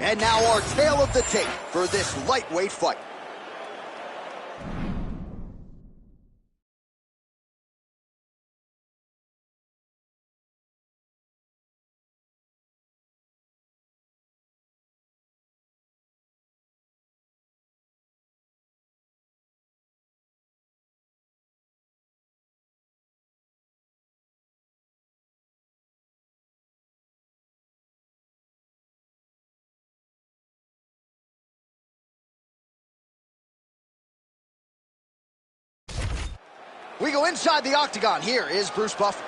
And now our tale of the tape for this lightweight fight. We go inside the octagon. Here is Bruce Buffer.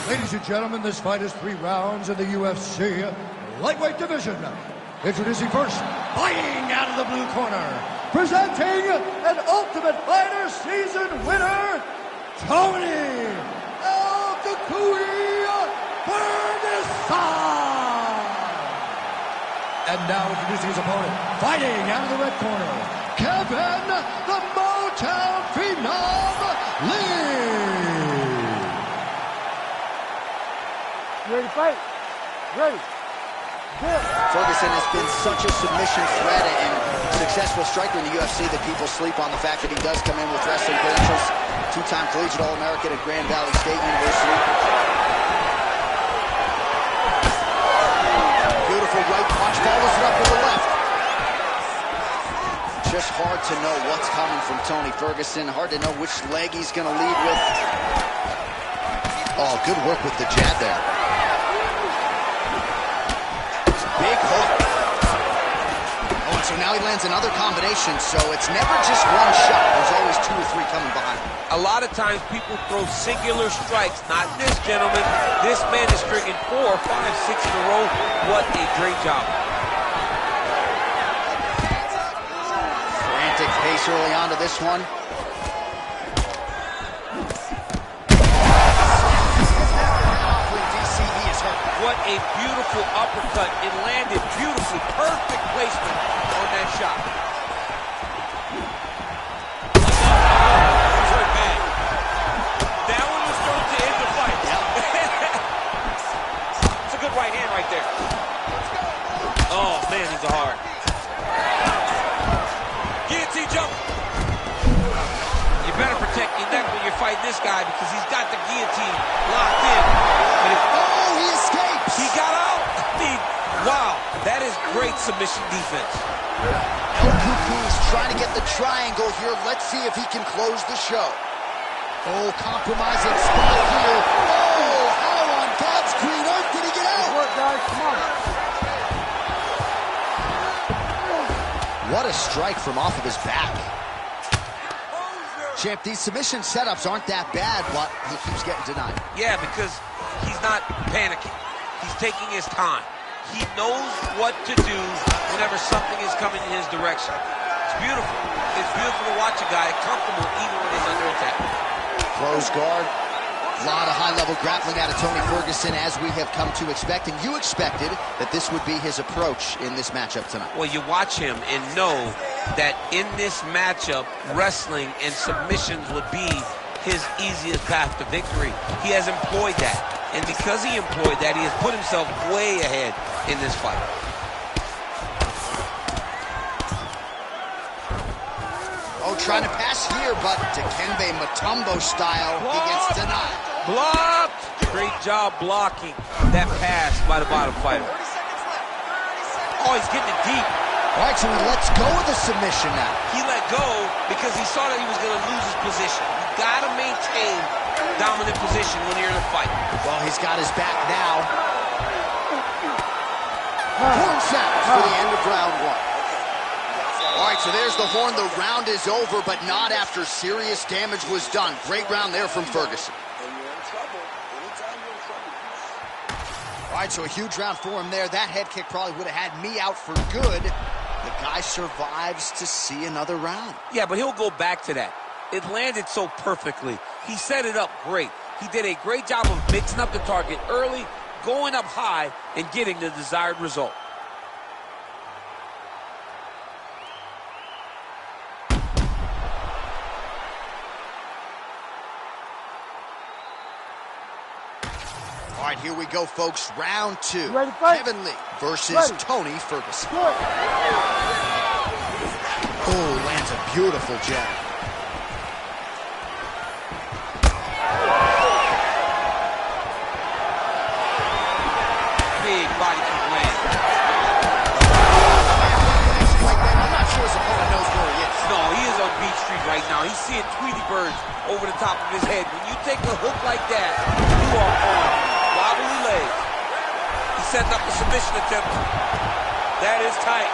Ladies and gentlemen, this fight is 3 rounds in the UFC lightweight division. Introducing first, fighting out of the blue corner, presenting an Ultimate Fighter season winner, Tony El Cucuy Ferguson. And now introducing his opponent, fighting out of the red corner, Kevin the Motown Phenom Lee. You ready to fight? Ready. Good. Ferguson has been such a submission threat and successful striker in the UFC that people sleep on the fact that he does come in with wrestling credentials. 2-time collegiate All-American at Grand Valley State University. Beautiful right punch, follows it up with the left. Just hard to know what's coming from Tony Ferguson. Hard to know which leg he's going to lead with. Oh, good work with the jab there. Big hook. Oh, and so now he lands another combination, so it's never just one shot. There's always 2 or 3 coming behind him. A lot of times people throw singular strikes. Not this gentleman. This man is striking 4, 5, 6 in a row. What a great job. Frantic pace early on to this one. What a beautiful uppercut. It landed beautifully. Perfect placement on that shot. He's hurt bad. That one was going to end the fight. It's a good right hand right there. Oh, man, these are hard. Guillotine jump. You better protect your neck when you're fighting this guy because he's got the guillotine locked in. But if he escapes. He got out. I mean, wow, that is great submission defense. El Cucuy's trying to get the triangle here. Let's see if he can close the show. Oh, compromising spot here. Oh, how on God's green earth did he get out? Good work, guys. Come on. What a strike from off of his back. Champ, these submission setups aren't that bad, but he keeps getting denied. Yeah, because he's not panicking. He's taking his time. He knows what to do whenever something is coming in his direction. It's beautiful. It's beautiful to watch a guy comfortable even when he's under attack. Close guard. A lot of high-level grappling out of Tony Ferguson, as we have come to expect. And you expected that this would be his approach in this matchup tonight. Well, you watch him and know that in this matchup, wrestling and submissions would be his easiest path to victory. He has employed that. And because he employed that, he has put himself way ahead in this fight. Oh, trying to pass here, but Dikembe Mutombo style, he gets denied. Blocked! Great job blocking that pass by the bottom fighter. Oh, he's getting it deep. All right, so he lets go of the submission now. He let go because he saw that he was going to lose his position. You got to maintain dominant position when you're in a fight. Well, he's got his back now. Horn sounds for the end of round 1. All right, so there's the horn. The round is over, but not after serious damage was done. Great round there from Ferguson. All right, so a huge round for him there. That head kick probably would have had me out for good. The guy survives to see another round. Yeah, but he'll go back to that. It landed so perfectly. He set it up great. He did a great job of mixing up the target early, going up high, and getting the desired result. All All right, here we go, folks. Round 2. Ready to fight? Kevin Lee versus Tony Ferguson. Good. Oh, lands a beautiful jab. Big body kick land. I'm not sure his opponent knows where he is. No, he is on Beach Street right now. He's seeing Tweety birds over the top of his head. When you take a hook like that, you are on wobbly legs. He's setting up a submission attempt. That is tight.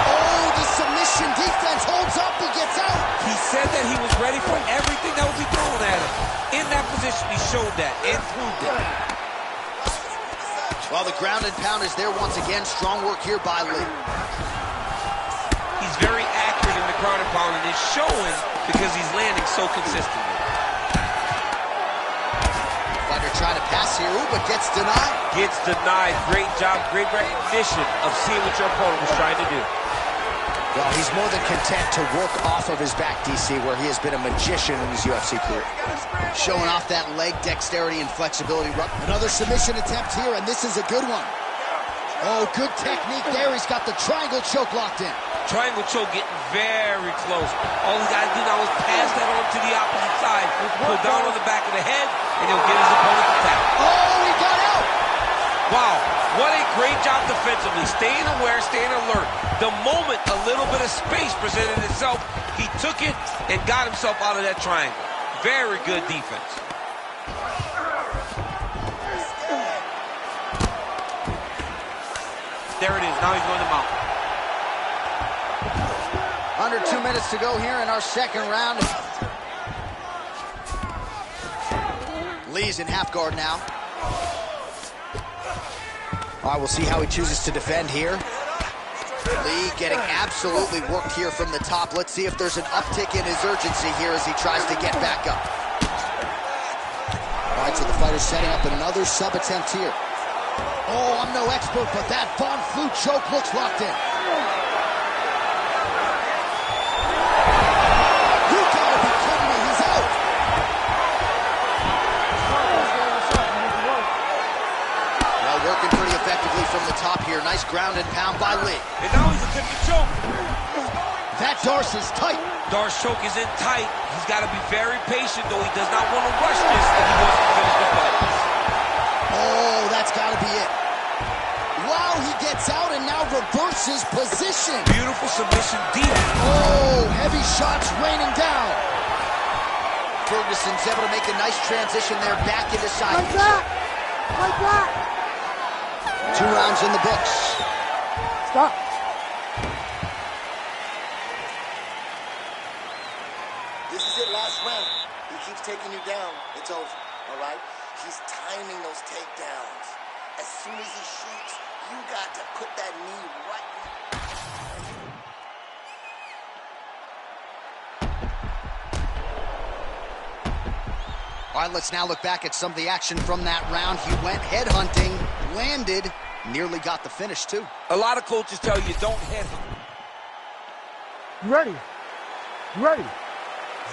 Oh, the submission defense holds up. He gets out. He said that he was ready for everything that would be thrown at him. In that position, he showed that and proved it. Well, the ground and pound is there once again. Strong work here by Lee. He's very accurate in the ground and pound, and it's showing because he's landing so consistently. Fighter trying to pass here, but gets denied. Gets denied. Great job, great recognition of seeing what your opponent was trying to do. Well, he's more than content to work off of his back, DC, where he has been a magician in his UFC career. Showing off that leg dexterity and flexibility. Another submission attempt here, and this is a good one. Oh, good technique there. He's got the triangle choke locked in. Triangle choke getting very close. All he got to do now is pass that on to the opposite side. Pull down on the back of the head, and he'll get his opponent to tap. Oh, he got out. Wow, what a great job defensively. Staying aware, staying alert. The moment a little bit of space presented itself, he took it and got himself out of that triangle. Very good defense. There it is. Now he's going to mount. Under 2 minutes to go here in our second round. Lee's in half guard now. All right, we'll see how he chooses to defend here. Lee getting absolutely worked here from the top. Let's see if there's an uptick in his urgency here as he tries to get back up. All right, so the fighter's setting up another sub attempt here. Oh, I'm no expert, but that Von Flue choke looks locked in. You gotta be kidding me, he's out. Well, working pretty effectively from the top here. Nice ground and pound by Lee. And now he's attempting to choke. That Darce is tight. Darce choke is in tight. He's got to be very patient, though. He does not want to rush this if he wants to finish the fight. Oh, that's got to be it. Wow, he gets out and now reverses position. Beautiful submission deep. Oh, heavy shots raining down. Ferguson's able to make a nice transition there back into side. Like that. Like that. 2 rounds in the books. Stop. This is it, last round. He keeps taking you down. It's over, all right? He's timing those takedowns. As soon as he shoots, you got to put that knee right. All right, let's now look back at some of the action from that round. He went headhunting, landed, nearly got the finish, too. A lot of coaches tell you don't headhunt. You ready? You ready?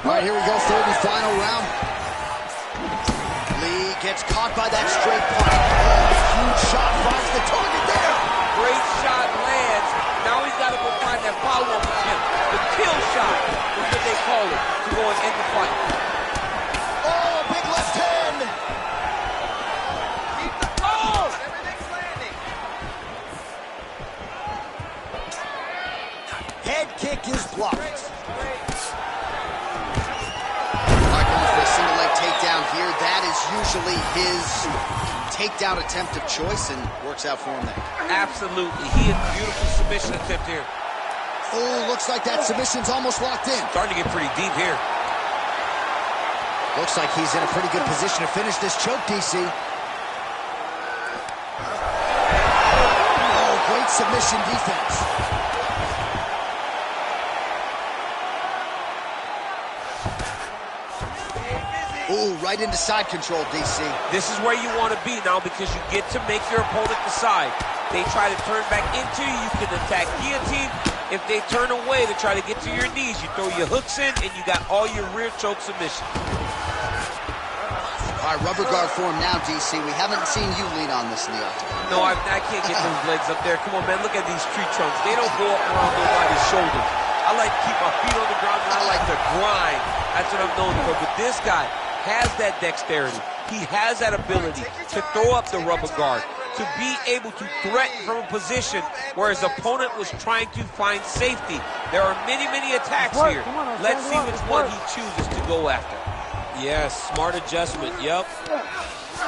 All right, here we go, third and final round. Lee gets caught by that straight punch. Oh, huge shot finds the target there. Great shot lands. Now he's got to go find that follow-up attempt. The kill shot is what they call it to go and end the fight. Oh, a big left hand. Keep the pose. Everything's landing. Head kick is blocked. All right, going for a single leg takedown here. That is usually his takedown attempt of choice and works out for him there. Absolutely. He had a beautiful submission attempt here. Oh, looks like that submission's almost locked in. Starting to get pretty deep here. Looks like he's in a pretty good position to finish this choke, DC. Oh, great submission defense. Oh, right into side control, DC. This is where you want to be now because you get to make your opponent decide. They try to turn back into you, you can attack guillotine. If they turn away to try to get to your knees, you throw your hooks in and you got all your rear choke submissions. All right, rubber guard for him now, DC. We haven't seen you lean on this in the octagon. No, I can't get those legs up there. Come on, man, look at these tree trunks. They don't go up around nobody's shoulders. I like to keep my feet on the ground, and I like to grind. That's what I'm known for. But this guy has that dexterity. He has that ability to throw up the rubber guard, to be able to threaten from a position where his opponent was trying to find safety. There are many, many attacks here. Let's see which one he chooses to go after. Yes, smart adjustment, yep.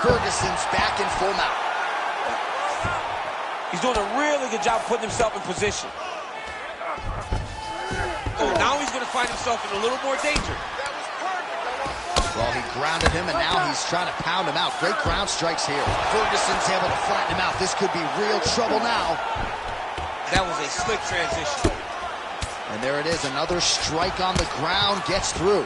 Ferguson's back in full mount. He's doing a really good job putting himself in position. Oh, now he's going to find himself in a little more danger. Well, he grounded him, and now he's trying to pound him out. Great ground strikes here. Ferguson's able to flatten him out. This could be real trouble now. That was a slick transition. And there it is. Another strike on the ground gets through.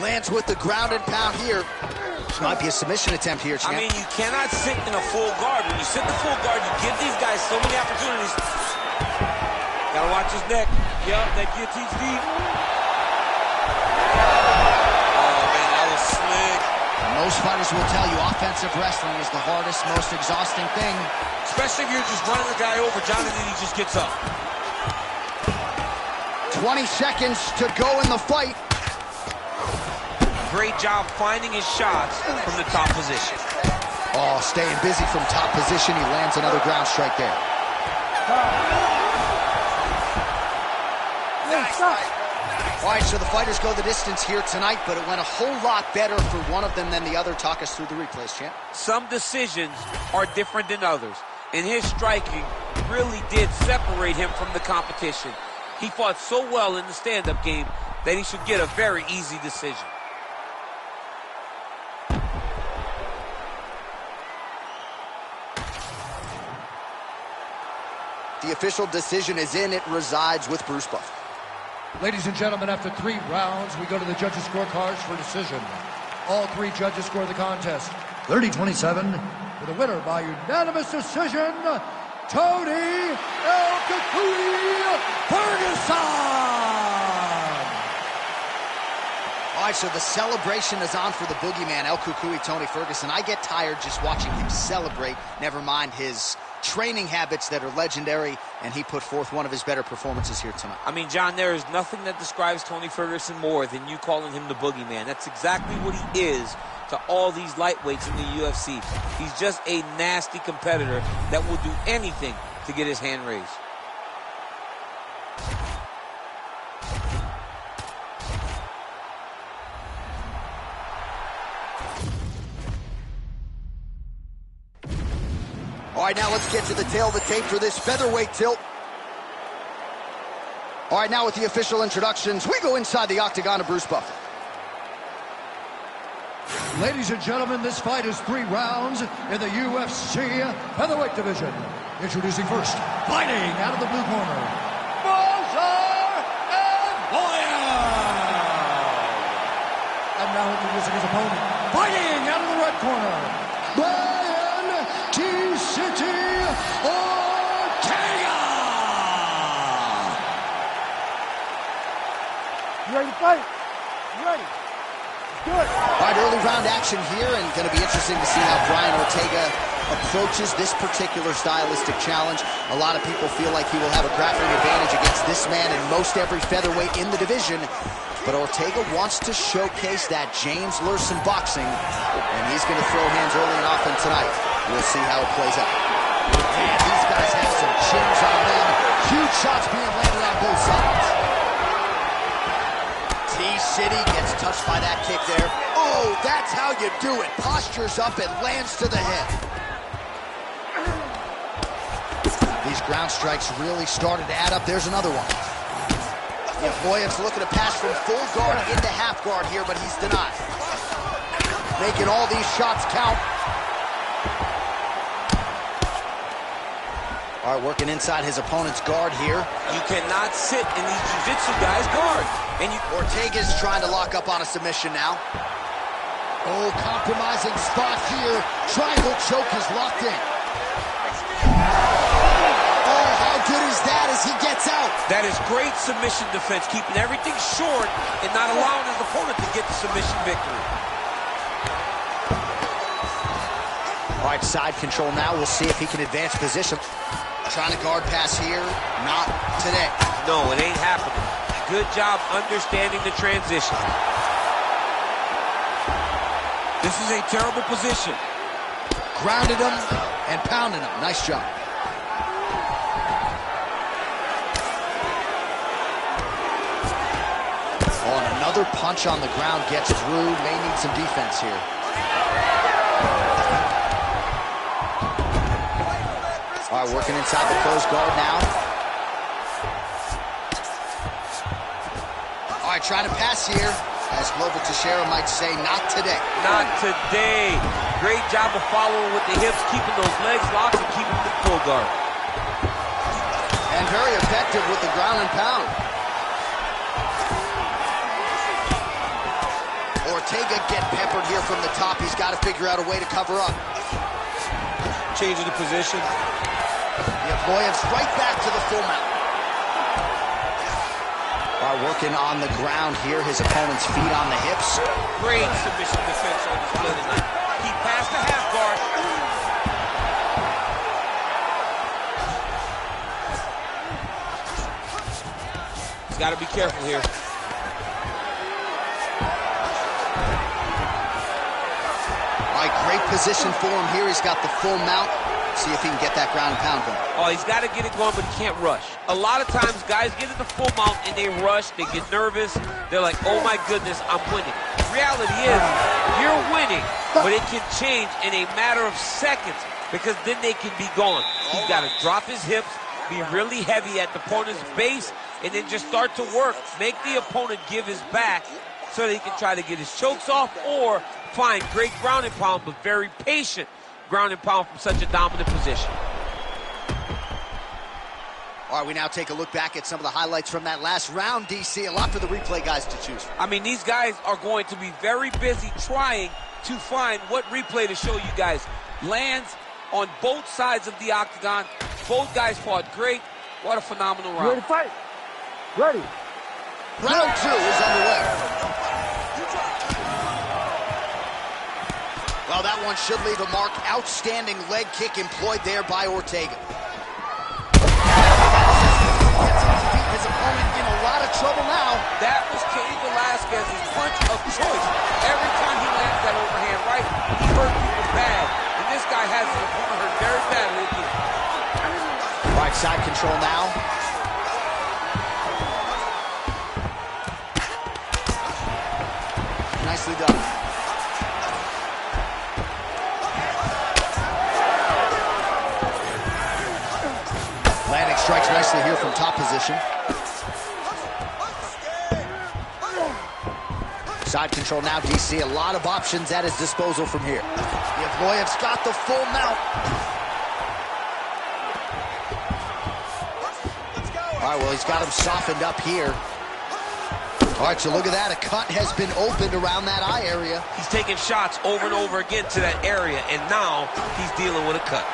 Lands with the ground and pound here. Might be a submission attempt here, champ. I mean, you cannot sit in a full guard. When you sit in the full guard, you give these guys so many opportunities. Gotta watch his neck. Yup, that guillotine's deep. Oh, man, that was slick. Most fighters will tell you offensive wrestling is the hardest, most exhausting thing. Especially if you're just running the guy over, John, and then he just gets up. 20 seconds to go in the fight. Great job finding his shots from the top position. Oh, staying busy from top position. He lands another ground strike there. All right, so the fighters go the distance here tonight, but it went a whole lot better for one of them than the other. Talk us through the replays, champ. Some decisions are different than others, and his striking really did separate him from the competition. He fought so well in the stand-up game that he should get a very easy decision. The official decision is in. It resides with Bruce Buffer. Ladies and gentlemen, after 3 rounds, we go to the judges' scorecards for decision. All 3 judges score the contest 30-27 for the winner by unanimous decision, Tony El Cucuy Ferguson. All right, so the celebration is on for the boogeyman, El Cucuy Tony Ferguson. I get tired just watching him celebrate, never mind his training habits that are legendary, and he put forth one of his better performances here tonight. I mean, John, there is nothing that describes Tony Ferguson more than you calling him the boogeyman. That's exactly what he is to all these lightweights in the UFC. He's just a nasty competitor that will do anything to get his hand raised. All right, now let's get to the tail of the tape for this featherweight tilt. All right, now with the official introductions, we go inside the octagon to Bruce Buffer. Ladies and gentlemen, this fight is 3 rounds in the UFC featherweight division. Introducing first, fighting out of the blue corner, Movsar Evloev. And now introducing his opponent, fighting out of the red corner, Brian T-City Ortega. You ready to fight? You ready? Do it. All right, early round action here, and going to be interesting to see how Brian Ortega approaches this particular stylistic challenge. A lot of people feel like he will have a grappling advantage against this man and most every featherweight in the division. But Ortega wants to showcase that James Lurson boxing, and he's going to throw hands early and often tonight. We'll see how it plays out. And these guys have some chins on them. Huge shots being landed on both sides. T-City gets touched by that kick there. Oh, that's how you do it. Postures up and lands to the head. These ground strikes really started to add up. There's another one. Evloev's looking to pass from full guard into half guard here, but he's denied. Making all these shots count. All right, working inside his opponent's guard here. You cannot sit in these jiu-jitsu guys' guard. And Ortega's trying to lock up on a submission now. Oh, compromising spot here. Triangle choke is locked in. Oh, how good is that as he gets out? That is great submission defense, keeping everything short and not allowing his opponent to get the submission victory. All right, side control now. We'll see if he can advance position. Trying to guard pass here. Not today. No, it ain't happening. Good job understanding the transition. This is a terrible position. Grounded him and pounded him. Nice job. Oh, and another punch on the ground gets through. May need some defense here. All right, working inside the closed guard now. All right, trying to pass here. As Glover Teixeira might say, not today. Not today. Great job of following with the hips, keeping those legs locked and keeping the full guard. And very effective with the ground and pound. Ortega get peppered here from the top. He's got to figure out a way to cover up. Changing the position. Yevloev's right back to the full mount. Working on the ground here. His opponent's feet on the hips. Great submission defense on display tonight. He passed the half guard. He's got to be careful here. All right, great position for him here. He's got the full mount. See if he can get that ground and pound going. Oh, he's got to get it going, but he can't rush. A lot of times, guys get in the full mount and they rush, they get nervous. They're like, oh my goodness, I'm winning. The reality is, you're winning, but it can change in a matter of seconds because then they can be gone. He's got to drop his hips, be really heavy at the opponent's base, and then just start to work. Make the opponent give his back so that he can try to get his chokes off or find great ground and pound, but very patient ground and pound from such a dominant position. All right, we now take a look back at some of the highlights from that last round, DC. A lot for the replay guys to choose from. I mean, these guys are going to be very busy trying to find what replay to show you guys. Lands on both sides of the octagon. Both guys fought great. What a phenomenal round. Ready to fight? Ready. Round 2 is underway. Well, that one should leave a mark. Outstanding leg kick employed there by Ortega. Gets him to beat his opponent in a lot of trouble now. That was Cain Velasquez's punch of choice. Every time he lands that overhand right, he hurt people bad. And this guy has his opponent hurt very badly again. Right side control now. Nicely done. Landing strikes nicely here from top position. Side control now, DC. A lot of options at his disposal from here. Yevloev's got the full mount. All right, well, he's got him softened up here. All right, so look at that. A cut has been opened around that eye area. He's taking shots over and over again to that area, and now he's dealing with a cut.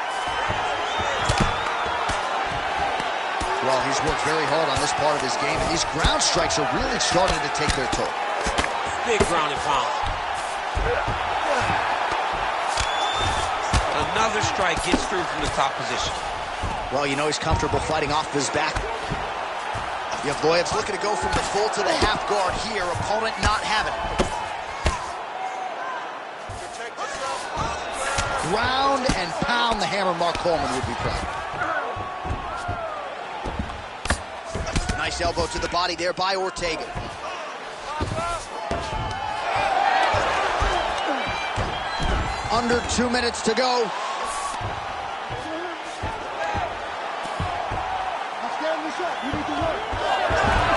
Well, he's worked very hard on this part of his game, and these ground strikes are really starting to take their toll. Big ground and pound. Another strike gets through from the top position. Well, you know he's comfortable fighting off his back. Yevloev's looking to go from the full to the half guard here. Opponent not having it. Ground and pound. The hammer Mark Coleman would be proud. Nice elbow to the body there by Ortega. Under 2 minutes to go.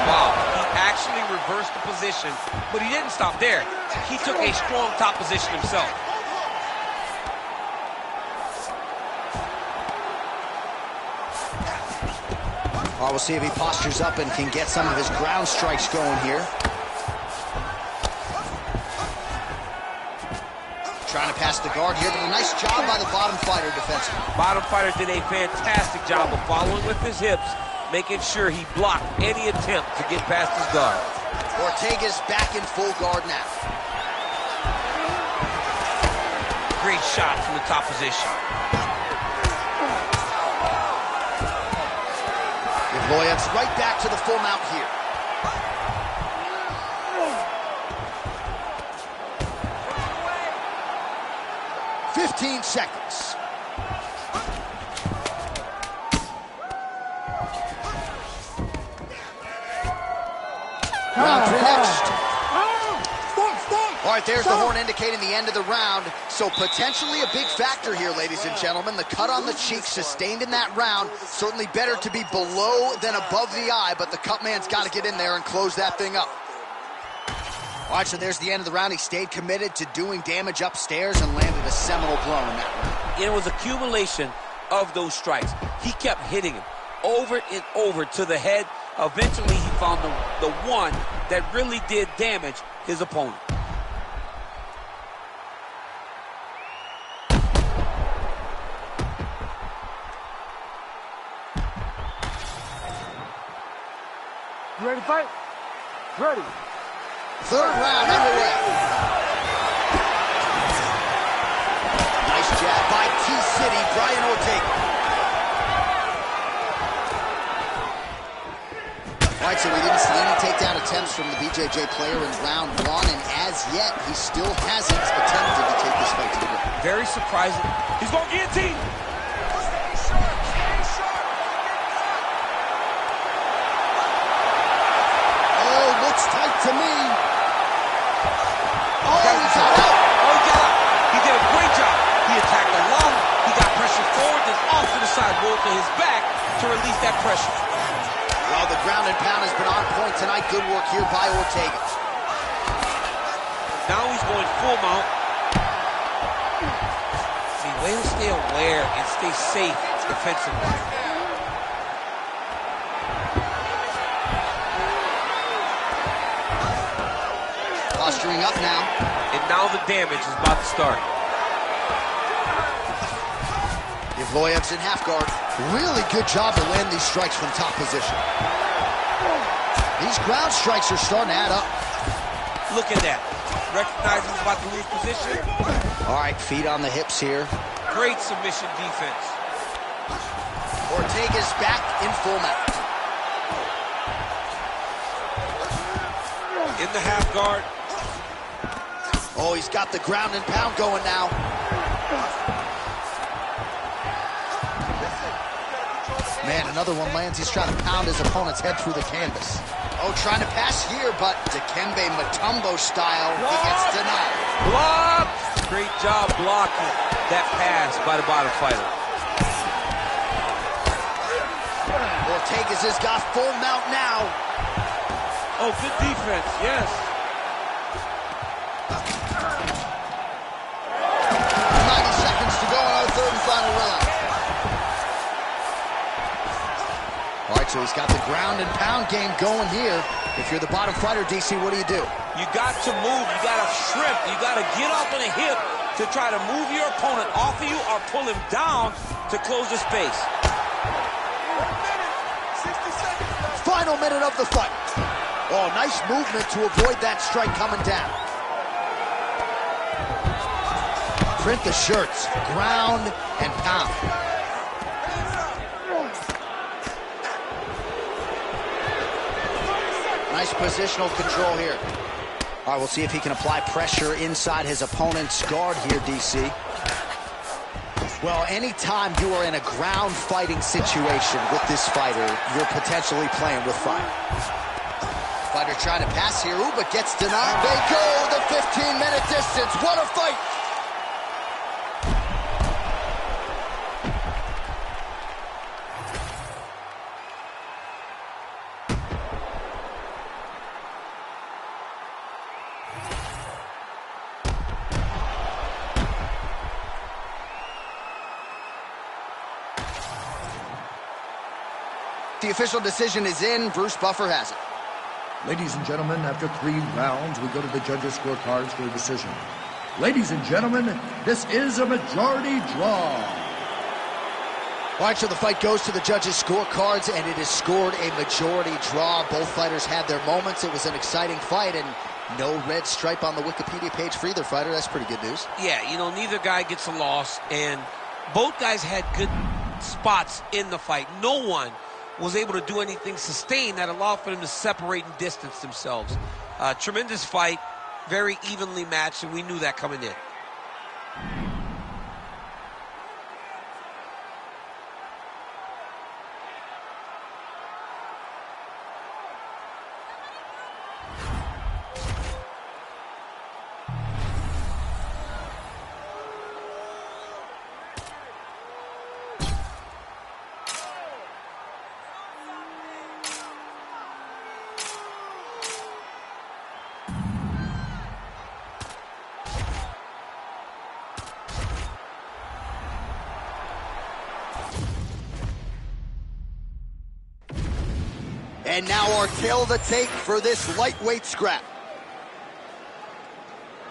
Wow, he actually reversed the position, but he didn't stop there. He took a strong top position himself. All right, we'll see if he postures up and can get some of his ground strikes going here. Trying to pass the guard here, but a nice job by the bottom fighter defensively. Bottom fighter did a fantastic job of following with his hips making sure he blocked any attempt to get past his guard. Ortega's back in full guard now. Great shot from the top position. Evloev's right back to the full mount here. "15 seconds. Round 3 next. All right, there's the horn indicating the end of the round. So potentially a big factor here, ladies and gentlemen. The cut on the cheek sustained in that round. Certainly better to be below than above the eye, but the cut man's got to get in there and close that thing up. All right, so there's the end of the round. He stayed committed to doing damage upstairs and landed a seminal blow in that round. It was accumulation of those strikes. He kept hitting him over and over to the head. Eventually, he found the one that really did damage his opponent. You ready to fight? Ready. Third round underway. Nice jab by T-City, Brian Ortega. All right, so we didn't see any takedown attempts from the BJJ player in round 1, and as yet, he still hasn't attempted to take this fight to the ground. Very surprising. He's going to guillotine. Tight to me. Oh, he got out. He did a great job. He attacked the lung. He got pressure forward, then off to the side, rolled to his back to release that pressure. Well, the ground and pound has been on point tonight. Good work here by Ortega. Now he's going full mount. See, way to stay aware and stay safe defensively. Posturing up now. And now the damage is about to start. Evloev's in half guard. Really good job to land these strikes from top position. These ground strikes are starting to add up. Look at that. Recognizing he's about to lose position. All right, feet on the hips here. Great submission defense. Ortega's back in full mount. In the half guard. Oh, he's got the ground and pound going now. Man, another one lands. He's trying to pound his opponent's head through the canvas. Oh, trying to pass here, but Dikembe Mutombo style, he gets denied. Block! Great job blocking that pass by the bottom fighter. Ortega's has got full mount now. Oh, good defense, yes. 90 seconds to go in our third and final round. All right, so he's got the ground and pound game going here. If you're the bottom fighter, DC, what do? You got to move, you got to shrimp, you got to get up on a hip to try to move your opponent off of you or pull him down to close the space. 60 seconds. Final minute of the fight. Oh, nice movement to avoid that strike coming down. Print the shirts, ground and pound. Nice positional control here. All right, we'll see if he can apply pressure inside his opponent's guard here, DC. Well, anytime you are in a ground fighting situation with this fighter, you're potentially playing with fire. Fighter trying to pass here, ooh, but gets denied. They go the 15-minute distance. What a fight! The official decision is in. Bruce Buffer has it. Ladies and gentlemen, after 3 rounds, we go to the judges' scorecards for a decision. Ladies and gentlemen, this is a majority draw. All right, so the fight goes to the judges' scorecards, and it is scored a majority draw. Both fighters had their moments. It was an exciting fight, and no red stripe on the Wikipedia page for either fighter. That's pretty good news. Yeah, you know, neither guy gets a loss, and both guys had good spots in the fight. No one was able to do anything sustained that allowed for them to separate and distance themselves. Tremendous fight, very evenly matched, and we knew that coming in. And now our tale of the tape for this lightweight scrap.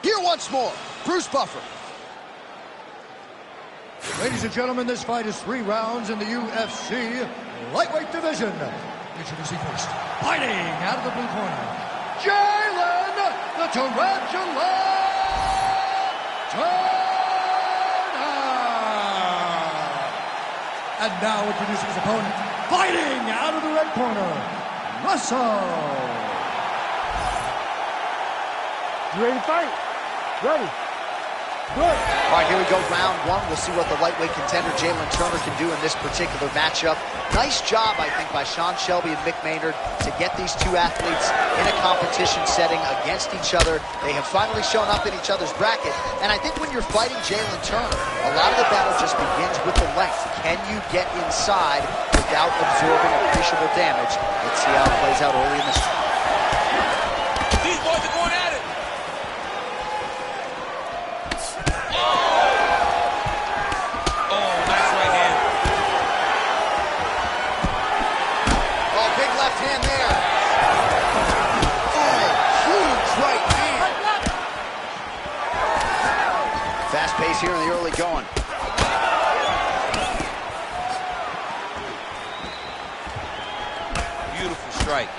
Here once more, Bruce Buffer. Ladies and gentlemen, this fight is 3 rounds in the UFC lightweight division. Introducing first, fighting out of the blue corner, Jalen the Tarantula Turner. And now introducing his opponent, fighting out of the red corner, Russell. You ready to fight? Ready. Good. All right, here we go, round one. We'll see what the lightweight contender Jalen Turner can do in this particular matchup. Nice job, I think, by Sean Shelby and Mick Maynard to get these two athletes in a competition setting against each other. They have finally shown up in each other's bracket, and I think when you're fighting Jalen Turner, a lot of the battle just begins with the length. Can you get inside without absorbing appreciable damage? Let's see how it plays out early in this fight. These boys are going at it. Oh, nice right hand. Oh, big left hand there. Oh, huge right hand. Fast pace here in the early going. Beautiful strike.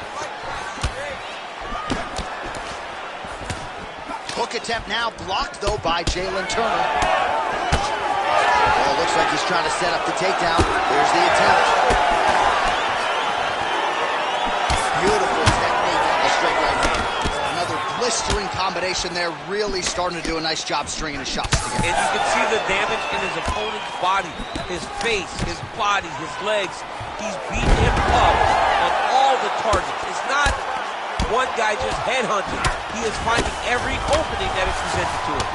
Hook attempt now blocked, though, by Jalen Turner. Oh, looks like he's trying to set up the takedown. Here's the attempt. Beautiful technique on the straight right hand. Another blistering combination there, really starting to do a nice job stringing his shots together. And you can see the damage in his opponent's body, his face, his body, his legs. He's beating him up on all the targets. It's not one guy just headhunting. He is finding every opening that is presented to him.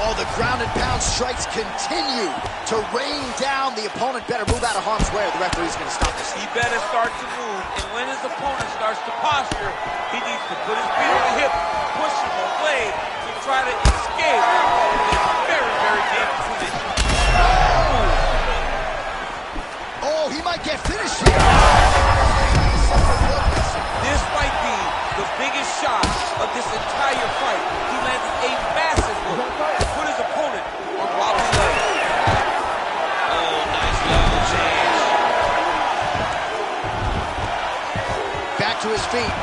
Oh, the ground and pound strikes continue to rain down. The opponent better move out of harm's way or the referee's going to stop this. He better start to move, and when his opponent starts to posture, he needs to put his feet on the hip, push him away to try to escape this very, very dangerous position. Oh, he might get finished here. This might be the biggest shot of this entire fight. He landed a massive hook to put his opponent on wobbly legs. Oh, nice level change. Back to his feet.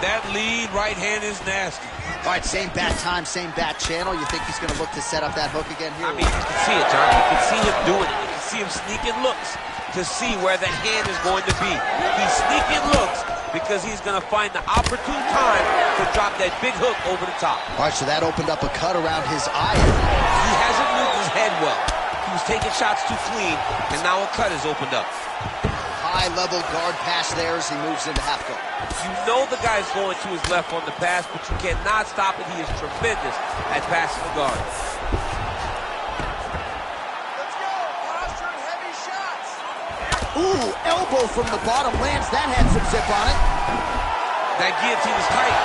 That lead right hand is nasty. All right, same bat time, same bat channel. You think he's going to look to set up that hook again here? I mean, you can see it, John. You can see him doing it. You can see him sneaking looks to see where that hand is going to be. He's sneaking looks because he's going to find the opportune time to drop that big hook over the top. All right, so that opened up a cut around his eye. He hasn't moved his head well. He was taking shots too clean, and now a cut has opened up. High-level guard pass there as he moves into half guard. You know the guy's going to his left on the pass, but you cannot stop it. He is tremendous at passing the guard. Let's go. Posture and heavy shots. Ooh, elbow from the bottom lands. That had some zip on it. That guillotine is tight.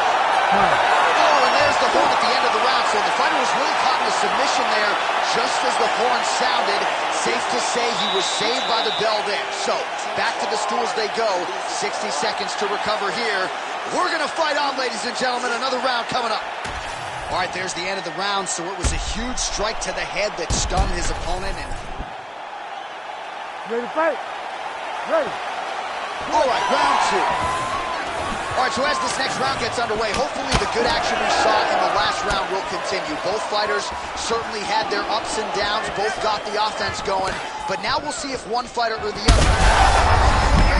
Oh, and there's the horn at the end of the round. So the fighter was really caught in a submission there just as the horn sounded. Safe to say he was saved by the bell there. So back to the stools they go. 60 seconds to recover here. We're going to fight on, ladies and gentlemen. Another round coming up. All right, there's the end of the round, so it was a huge strike to the head that stunned his opponent. And Ready to fight? Ready. all right, round 2. All right, so as this next round gets underway, hopefully the good action we saw in the last round will continue. Both fighters certainly had their ups and downs. Both got the offense going. But now we'll see if one fighter or the other.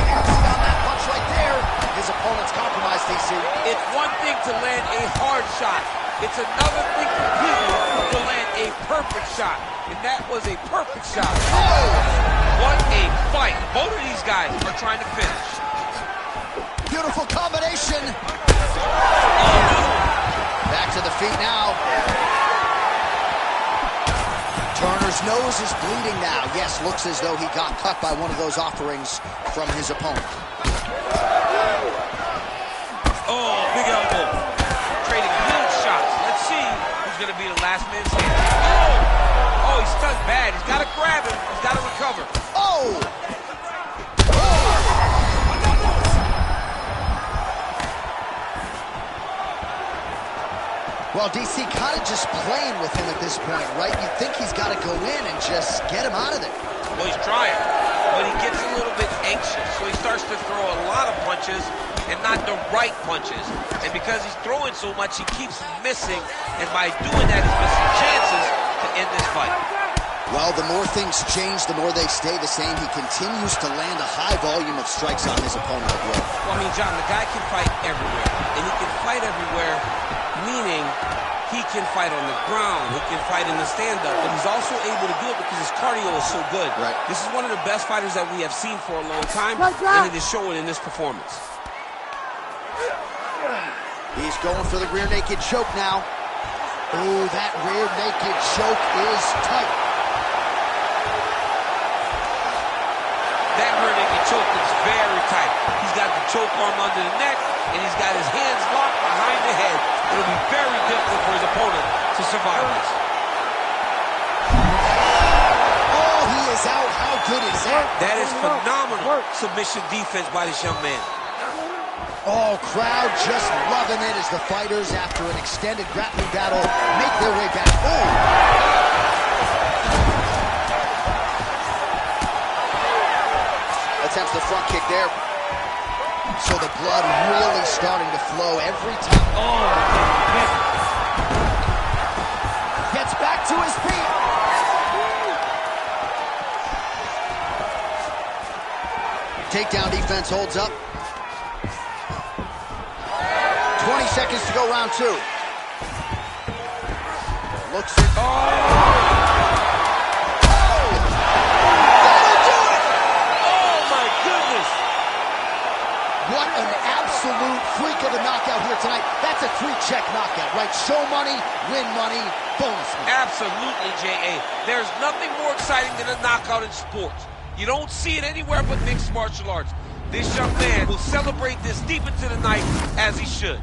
On that punch right there, his opponent's compromised, DC. It's one thing to land a hard shot. It's another thing completely to land a perfect shot. And that was a perfect shot. Oh! What a fight. Both of these guys are trying to finish. Beautiful combination. Back to the feet now. Turner's nose is bleeding now. Yes, looks as though he got cut by one of those offerings from his opponent. Oh, big elbow. Trading huge shots. Let's see who's going to be the last man standing. Oh, he's stunned bad. He's got to grab him. He's got to recover. Oh! Well, DC kind of just playing with him at this point, right? You'd think he's got to go in and just get him out of there. Well, he's trying, but he gets a little bit anxious, so he starts to throw a lot of punches and not the right punches. And because he's throwing so much, he keeps missing, and by doing that, he's missing chances to end this fight. Well, the more things change, the more they stay the same. He continues to land a high volume of strikes on his opponent at will. Well, I mean, John, the guy can fight everywhere, and he can fight everywhere, meaning he can fight on the ground, he can fight in the stand-up, but he's also able to do it because his cardio is so good. Right. This is one of the best fighters that we have seen for a long time, and it is showing in this performance. He's going for the rear naked choke now. Oh, that rear naked choke is tight. That rear naked choke is very tight. He's got the choke arm under the neck, and he's got his hands locked behind the head. It'll be very difficult for his opponent to survive this. Oh, he is out. How good is that? That is phenomenal submission defense by this young man. Oh, crowd just loving it as the fighters, after an extended grappling battle, make their way back. Oh! Attempts the front kick there. So the blood really starting to flow every time. Oh, gets back to his feet. Takedown defense holds up. 20 seconds to go, round 2. Looks at... What an absolute freak of a knockout here tonight. That's a 3-check knockout, right? Show money, win money, bonus money. Absolutely, J.A. There's nothing more exciting than a knockout in sports. You don't see it anywhere but mixed martial arts. This young man will celebrate this deep into the night as he should.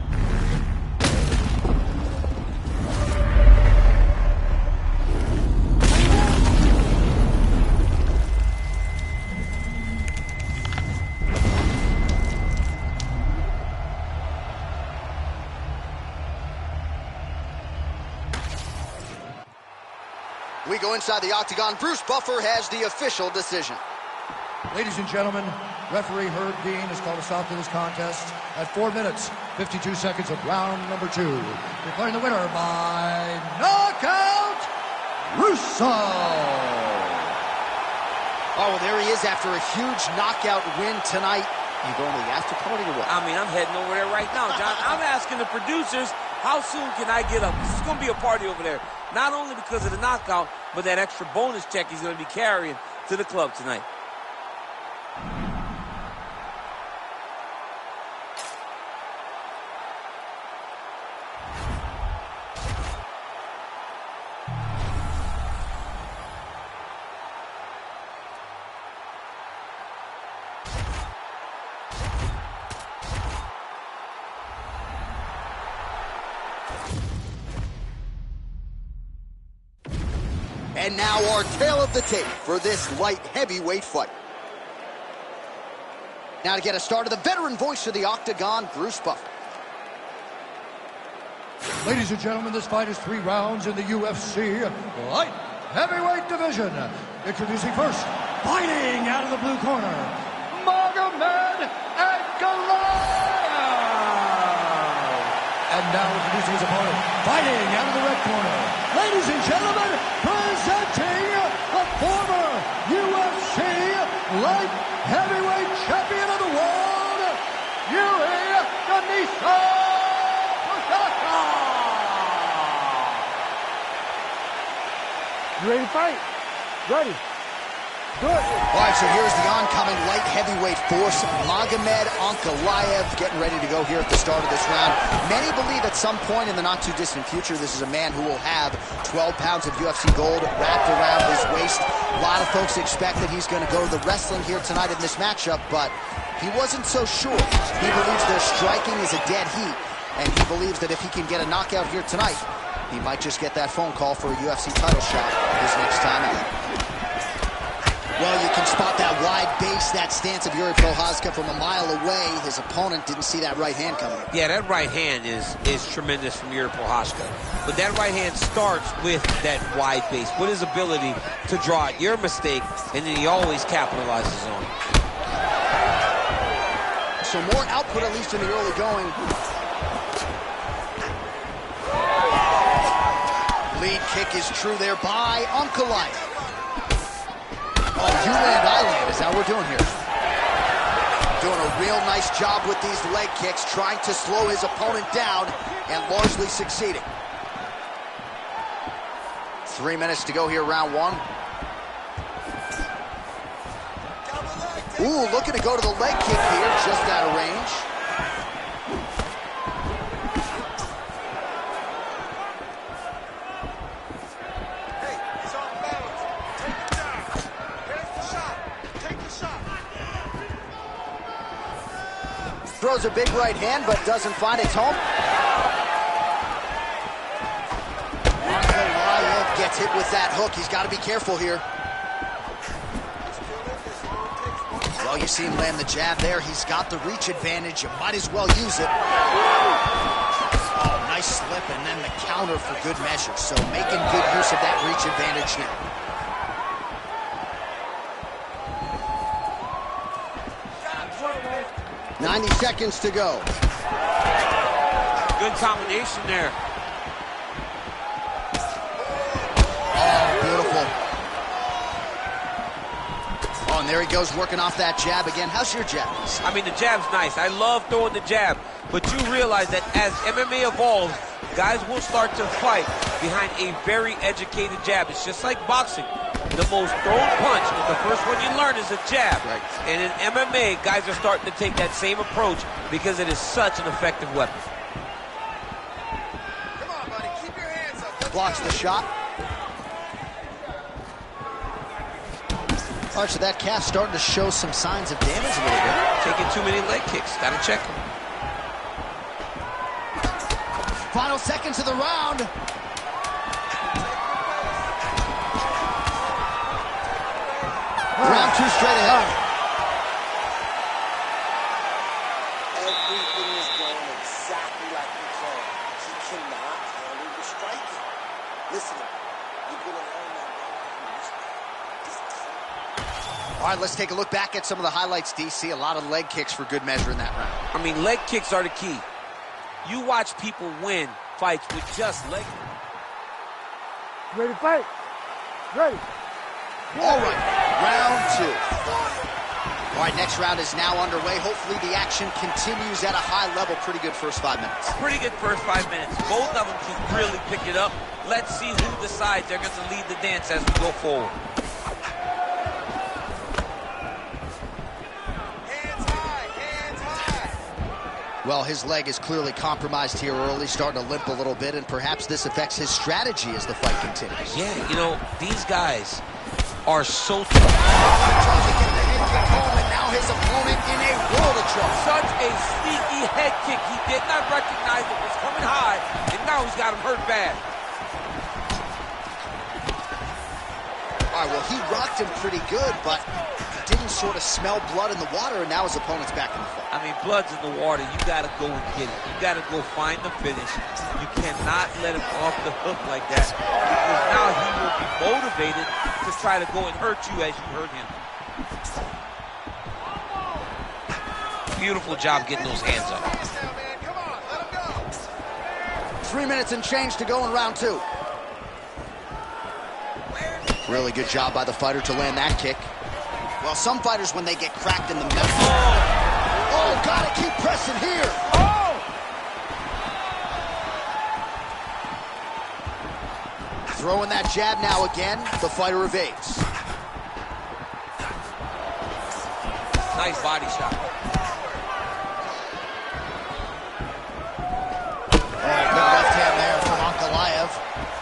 We go inside the octagon. Bruce Buffer has the official decision. Ladies and gentlemen, referee Herb Dean has called a stop to this contest at 4 minutes, 52 seconds of round number 2. Declaring the winner by knockout, Russo. Oh, well, there he is after a huge knockout win tonight. You going to the after party or what? I mean, I'm heading over there right now, John. I'm asking the producers, how soon can I get up? This is going to be a party over there. Not only because of the knockout, but that extra bonus check he's going to be carrying to the club tonight. And now our tale of the tape for this light heavyweight fight. Now to get us started, the veteran voice of the octagon, Bruce Buffer. Ladies and gentlemen, this fight is 3 rounds in the UFC light heavyweight division. Introducing first, fighting out of the blue corner, Magomed Ankalaev. And now introducing his opponent, fighting out of the red corner. Ladies and gentlemen, presenting the former UFC light heavyweight champion of the world, Yuri Denisa. You ready to fight? Ready. Good. All right, so here's the oncoming light heavyweight force, Magomed Ankalaev, getting ready to go here at the start of this round. Many believe at some point in the not-too-distant future, this is a man who will have 12 pounds of UFC gold wrapped around his waist. A lot of folks expect that he's going to go to the wrestling here tonight in this matchup, but he wasn't so sure. He believes their striking is a dead heat, and he believes that if he can get a knockout here tonight, he might just get that phone call for a UFC title shot his next time out. Well, you can spot that wide base, that stance of Yuri Prochazka from a mile away. His opponent didn't see that right hand coming. Yeah, that right hand is tremendous from Yuri Prochazka. But that right hand starts with that wide base, with his ability to draw out your mistake, and then he always capitalizes on it. So more output, at least in the early going. Lead kick is true there by Ankalaev. Oh, you land, I land is how we're doing here. Doing a real nice job with these leg kicks, trying to slow his opponent down and largely succeeding. 3 minutes to go here, round one. Ooh, looking to go to the leg kick here, just out of range. Throws a big right hand, but doesn't find its home. Ankalaev gets hit with that hook. He's got to be careful here. Well, you see him land the jab there. He's got the reach advantage. You might as well use it. Oh, nice slip, and then the counter for good measure. So making good use of that reach advantage now. 90 seconds to go. Good combination there. Oh, beautiful. Oh, and there he goes, working off that jab again. How's your jab? I mean, the jab's nice. I love throwing the jab. But you realize that as MMA evolves, guys will start to fight behind a very educated jab. It's just like boxing. The most thrown punch, and the first one you learn is a jab. Right. And in MMA, guys are starting to take that same approach because it is such an effective weapon. Come on, buddy. Keep your hands up. blocks the shot. All right, so that calf starting to show some signs of damage a little bit. Taking too many leg kicks. Got to check him. Final seconds of the round. Round two straight ahead. Everything is going exactly like we planned. He cannot handle the striking. Listen, you're going to learn that right. All right, let's take a look back at some of the highlights, DC. A lot of leg kicks for good measure in that round. I mean, leg kicks are the key. You watch people win fights with just leg kicks. Ready to fight? Ready. All right, round two. All right, next round is now underway. Hopefully the action continues at a high level. Pretty good first 5 minutes. Pretty good first 5 minutes. Both of them can really pick it up. Let's see who decides they're going to lead the dance as we go forward. Hands high, hands high. Well, his leg is clearly compromised here early, starting to limp a little bit, and perhaps this affects his strategy as the fight continues. Yeah, you know, these guys are so tough. Trying to get the head kick home, and now his opponent in a world of trouble. Such a sneaky head kick. He did not recognize it was coming high, and now he's got him hurt bad. All right, well, he rocked him pretty good, but he didn't sort of smell blood in the water, and now his opponent's back in the fight. I mean, blood's in the water. You got to go and get it. You got to go find the finish. You cannot let him off the hook like that, because now he will be motivated to try to go and hurt you as you hurt him. Beautiful job getting those hands up. 3 minutes and change to go in round 2. Really good job by the fighter to land that kick. Well, some fighters, when they get cracked in the middle... Oh, gotta keep pressing here. Throwing that jab now again. The fighter evades. Nice body shot. Oh, good left hand there from Ankalaev.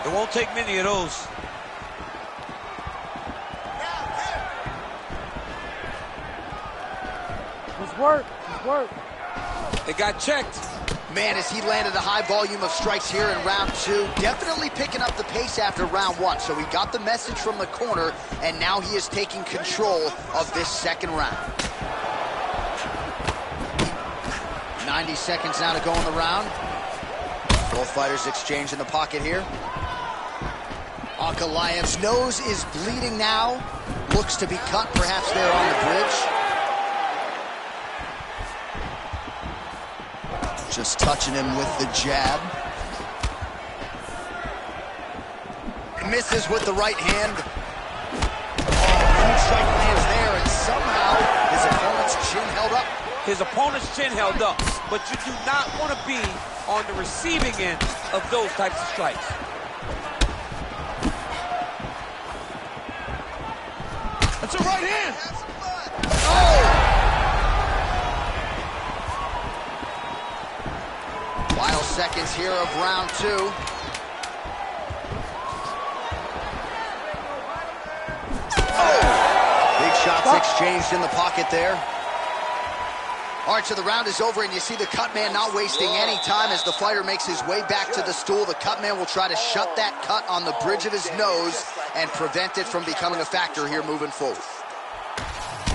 It won't take many of those. Work. It got checked. Man, as he landed a high volume of strikes here in round 2, definitely picking up the pace after round 1. So he got the message from the corner, and now he is taking control of this second round. 90 seconds now to go in the round. Both fighters exchange in the pocket here. Ankalaev's nose is bleeding now. Looks to be cut, perhaps there on the bridge. Just touching him with the jab. Misses with the right hand. Oh, huge strike lands there, and somehow his opponent's chin held up. His opponent's chin held up, but you do not want to be on the receiving end of those types of strikes. That's a right hand. Oh! Final seconds here of round 2. Oh! Big shots exchanged in the pocket there. All right, so the round is over, and you see the cut man not wasting any time as the fighter makes his way back to the stool. The cut man will try to shut that cut on the bridge of his nose and prevent it from becoming a factor here moving forward.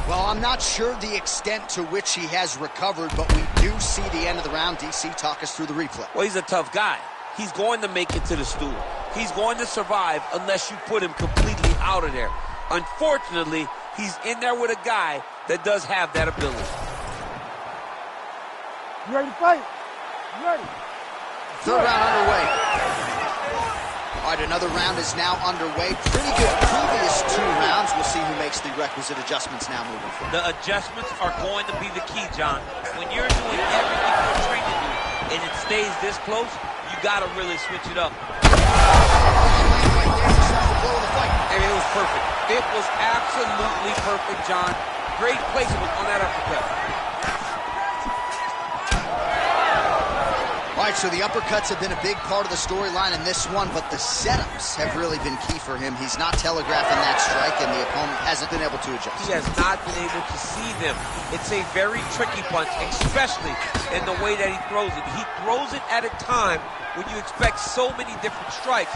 Well, I'm not sure the extent to which he has recovered, but we do see the end of the round. DC, talk us through the replay. Well, he's a tough guy. He's going to make it to the stool. He's going to survive unless you put him completely out of there. Unfortunately, he's in there with a guy that does have that ability. You ready to fight? You ready? Third round underway. All right, another round is now underway. Pretty good previous 2 rounds. We'll see who makes the requisite adjustments now moving forward. The adjustments are going to be the key, John. When you're doing everything you're trained to do and it stays this close, you got to really switch it up. And it was perfect. It was absolutely perfect, John. Great placement on that uppercut. All right, so the uppercuts have been a big part of the storyline in this one, but the setups have really been key for him. He's not telegraphing that strike, and the opponent hasn't been able to adjust. He has not been able to see them. It's a very tricky punch, especially in the way that he throws it. He throws it at a time when you expect so many different strikes.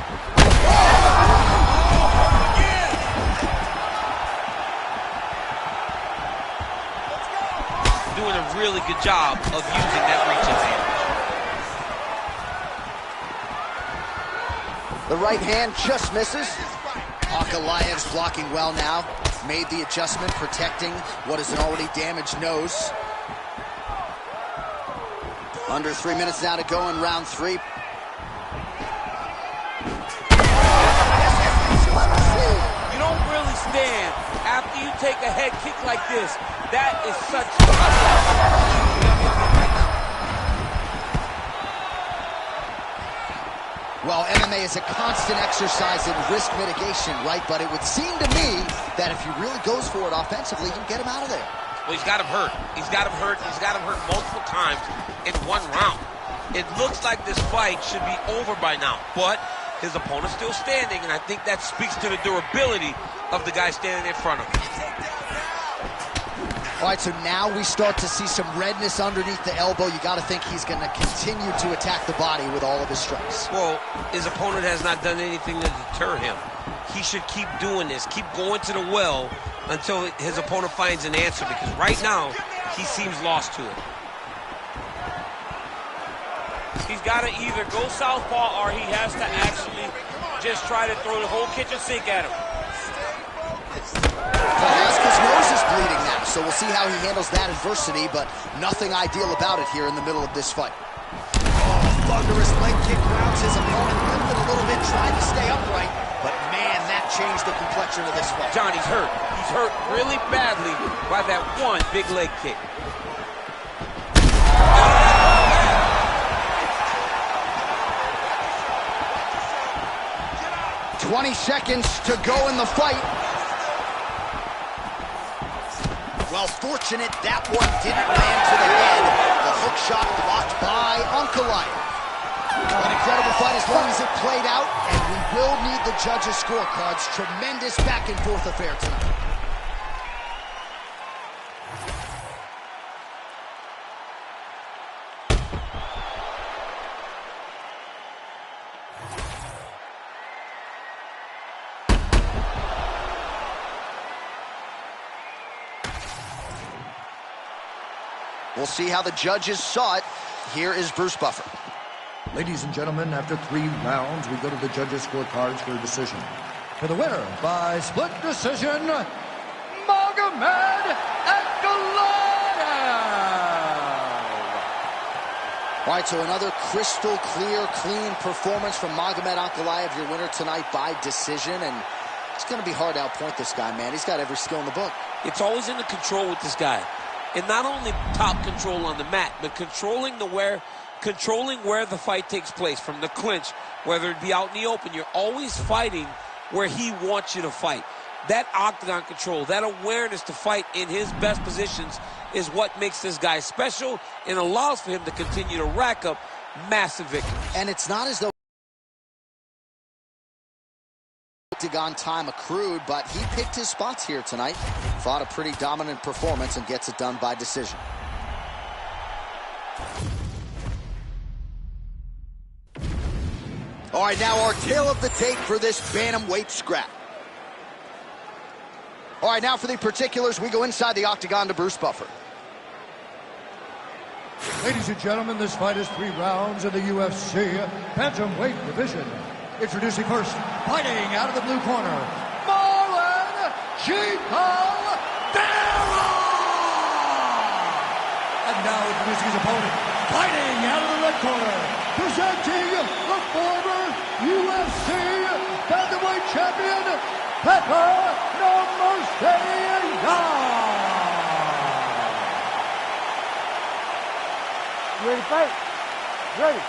Doing a really good job of using that reach advantage. The right hand just misses. Ankalaev's blocking well now. Made the adjustment, protecting what is an already damaged nose. Under 3 minutes now to go in round 3. You don't really stand after you take a head kick like this. That is such Well, MMA is a constant exercise in risk mitigation, right? But it would seem to me that if he really goes for it offensively, you get him out of there. Well, he's got him hurt. He's got him hurt. He's got him hurt multiple times in 1 round. It looks like this fight should be over by now, but his opponent's still standing, and I think that speaks to the durability of the guy standing in front of him. All right, so now we start to see some redness underneath the elbow. You got to think he's going to continue to attack the body with all of his strikes. Well, his opponent has not done anything to deter him. he should keep doing this, keep going to the well until his opponent finds an answer, because right now he seems lost to it. He's got to either go southpaw or he has to actually just try to throw the whole kitchen sink at him. Velasquez's nose is bleeding now, so we'll see how he handles that adversity, but nothing ideal about it here in the middle of this fight. Oh, thunderous leg kick grounds his opponent, lifted a little bit, tried to stay upright, but man, that changed the complexion of this fight. John, he's hurt. He's hurt really badly by that one big leg kick. 20 seconds to go in the fight. Well, fortunate that one didn't land to the head. The hook shot blocked by Ankalaev. An incredible fight as long as it played out, and we will need the judges' scorecards. Tremendous back and forth affair tonight. We'll see how the judges saw it. Here is Bruce Buffer. Ladies and gentlemen, after 3 rounds, we go to the judges' scorecards for a decision. For the winner by split decision, Magomed Ankalaev. All right, so another crystal clear, clean performance from Magomed Ankalaev, your winner tonight by decision. And it's going to be hard to outpoint this guy, man. He's got every skill in the book. It's always in the control with this guy. And not only top control on the mat, but controlling where the fight takes place, from the clinch, whether it be out in the open. You're always fighting where he wants you to fight. That octagon control, that awareness to fight in his best positions is what makes this guy special and allows for him to continue to rack up massive victories. And it's not as though octagon time accrued, but he picked his spots here tonight. Fought a pretty dominant performance and gets it done by decision. All right, now our tale of the tape for this bantamweight scrap. All right, now for the particulars, we go inside the octagon to Bruce Buffer. Ladies and gentlemen, this fight is 3 rounds in the UFC bantamweight division. Introducing first, fighting out of the blue corner, Marlon Chito Vera! And now introducing his opponent, fighting out of the red corner, presenting the former UFC bantamweight champion, Petr Nurmagomedov. You ready to fight? Ready.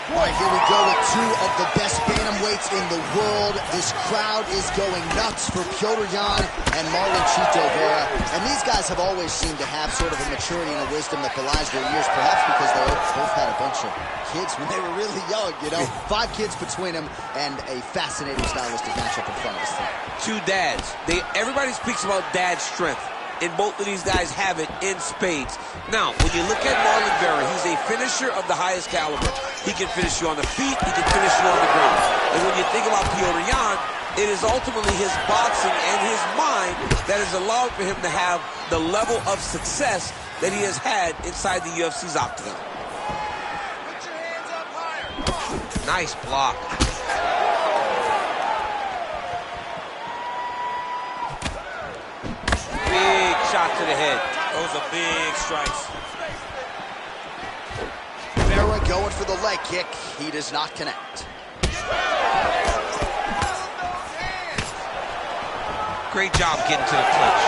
All right, here we go with 2 of the best bantamweights in the world. This crowd is going nuts for Petr Yan and Marlon Chito Vera. And these guys have always seemed to have sort of a maturity and a wisdom that belies their years, perhaps because they both had a bunch of kids when they were really young, you know. 5 kids between them, and a fascinating stylistic matchup in front of us tonight. 2 dads. Everybody speaks about dad's strength, and both of these guys have it in spades. Now, when you look at Marlon Vera, he's a finisher of the highest caliber. He can finish you on the feet, he can finish you on the ground. And when you think about Petr Yan, it is ultimately his boxing and his mind that has allowed for him to have the level of success that he has had inside the UFC's octagon. Put your hands up higher. Nice block. Big shot to the head. Those are big strikes. Vera going for the leg kick. He does not connect. Great job getting to the clinch.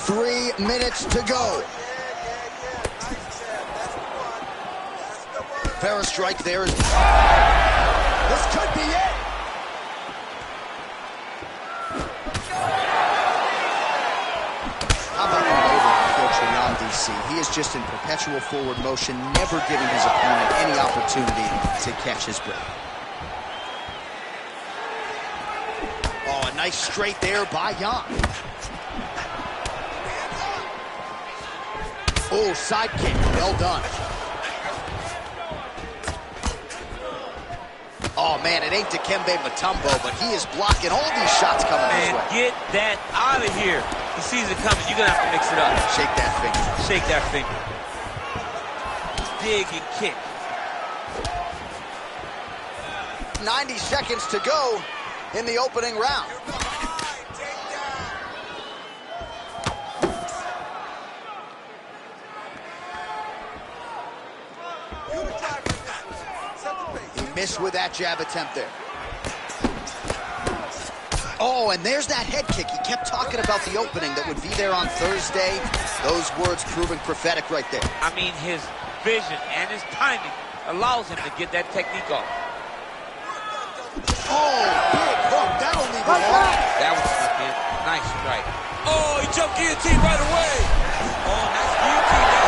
Three minutes to go. Vera strike there. This could be it. How about Petr Yan, DC? He is just in perpetual forward motion, never giving his opponent any opportunity to catch his breath. Oh, a nice straight there by Yan. Oh, side kick. Well done. Oh, man, it ain't Dikembe Mutombo, but he is blocking all these shots coming his Man, way. get that out of here. He sees it coming. You're going to have to mix it up. Shake that finger. Shake that finger. Dig and kick. 90 seconds to go in the opening round. He missed with that jab attempt there. Oh, and there's that head kick. He kept talking about the opening that would be there on Thursday. Those words proving prophetic right there. I mean, his vision and his timing allows him to get that technique off. Oh, big hook. That'll leave him alone. That was good. Nice strike. Oh, he jumped guillotine right away. Oh, nice guillotine there.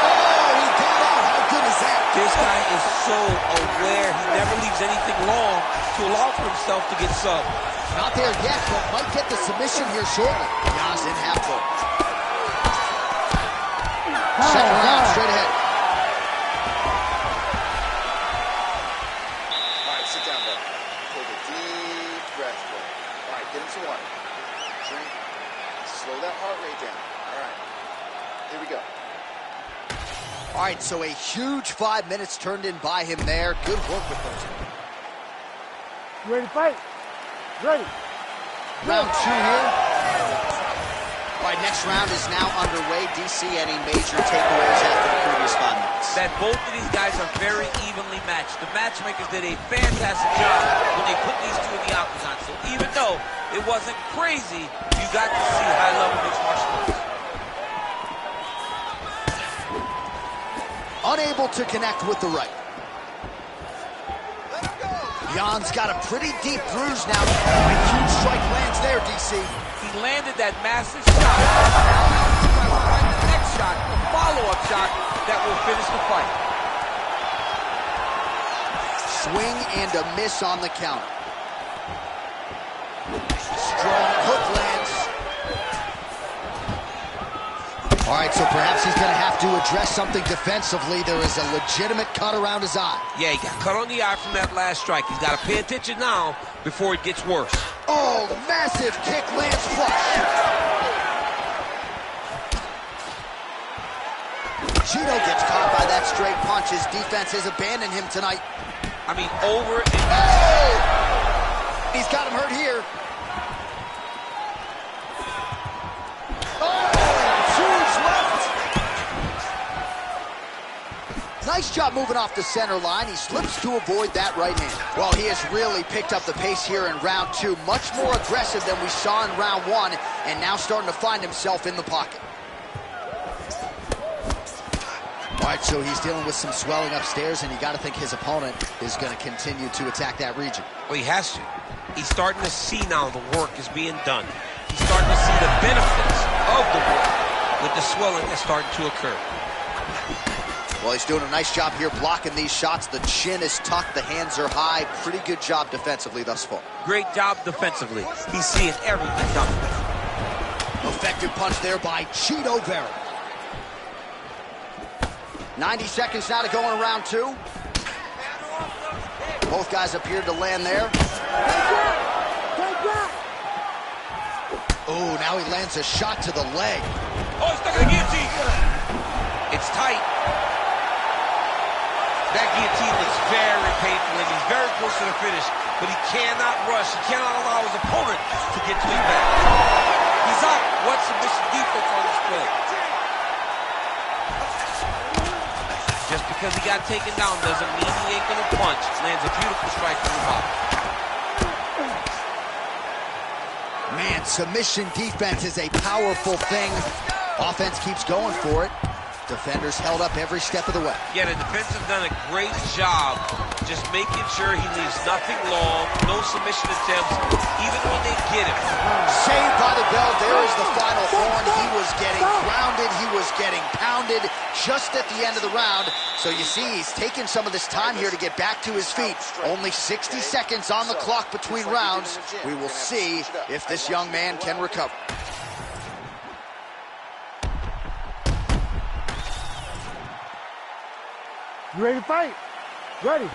Oh, he got out. How good is that? This guy is so aware. He never leaves anything long to allow for himself to get subbed. Not there yet, but might get the submission here shortly. Yaz in half guard. Second round, straight ahead. All right, sit down, bud. Take a deep breath, bud. All right, get him some water. Drink. Slow that heart rate down. All right. Here we go. All right, so a huge 5 minutes turned in by him there. Good work with those. You ready to fight? Ready. Round two here. All right, next round is now underway. DC, any major takeaways after the previous 5 minutes? That both of these guys are very evenly matched. The matchmakers did a fantastic job when they put these two in the octagon. So even though it wasn't crazy, you got to see high-level mixed martial arts. Unable to connect with the right. Jan's got a pretty deep bruise now. A huge strike lands there, DC. He landed that massive shot. Now he's got to find the next shot, the follow-up shot that will finish the fight. Swing and a miss on the counter. Strong hook lands. All right, so perhaps he's going to have to address something defensively. There is a legitimate cut around his eye. Yeah, he got cut on the eye from that last strike. He's got to pay attention now before it gets worse. Oh, massive kick lands flush. Chito gets caught by that straight punch. His defense has abandoned him tonight. I mean, over and... Oh! He's got him hurt here. Nice job moving off the center line. He slips to avoid that right hand. Well, he has really picked up the pace here in round two. Much more aggressive than we saw in round one, and now starting to find himself in the pocket. All right, so he's dealing with some swelling upstairs, and you got to think his opponent is going to continue to attack that region. Well, he has to. He's starting to see now the work is being done. He's starting to see the benefits of the work with the swelling that's starting to occur. Well, he's doing a nice job here blocking these shots. The chin is tucked, the hands are high. Pretty good job defensively thus far. Great job defensively. He's seeing everything coming. Effective punch there by Chito Vera. 90 seconds now to go in round two. Both guys appeared to land there. Oh, now he lands a shot to the leg. Oh, he's stuck in the guillotine. It's tight. That guillotine looks very painful, and he's very close to the finish, but he cannot rush. He cannot allow his opponent to get to his back. He's up. What submission defense on display? Just because he got taken down doesn't mean he ain't gonna punch. Lands a beautiful strike from the bottom. Man, submission defense is a powerful thing. Offense keeps going for it. Defenders held up every step of the way. Yeah, the defense has done a great job just making sure he leaves nothing long, no submission attempts, even when they get him. Saved by the bell. There is the final horn. He was getting grounded. He was getting pounded just at the end of the round. So you see, he's taking some of this time here to get back to his feet. Only 60 seconds on the clock between rounds. We will see if this young man can recover. You ready to fight? Ready.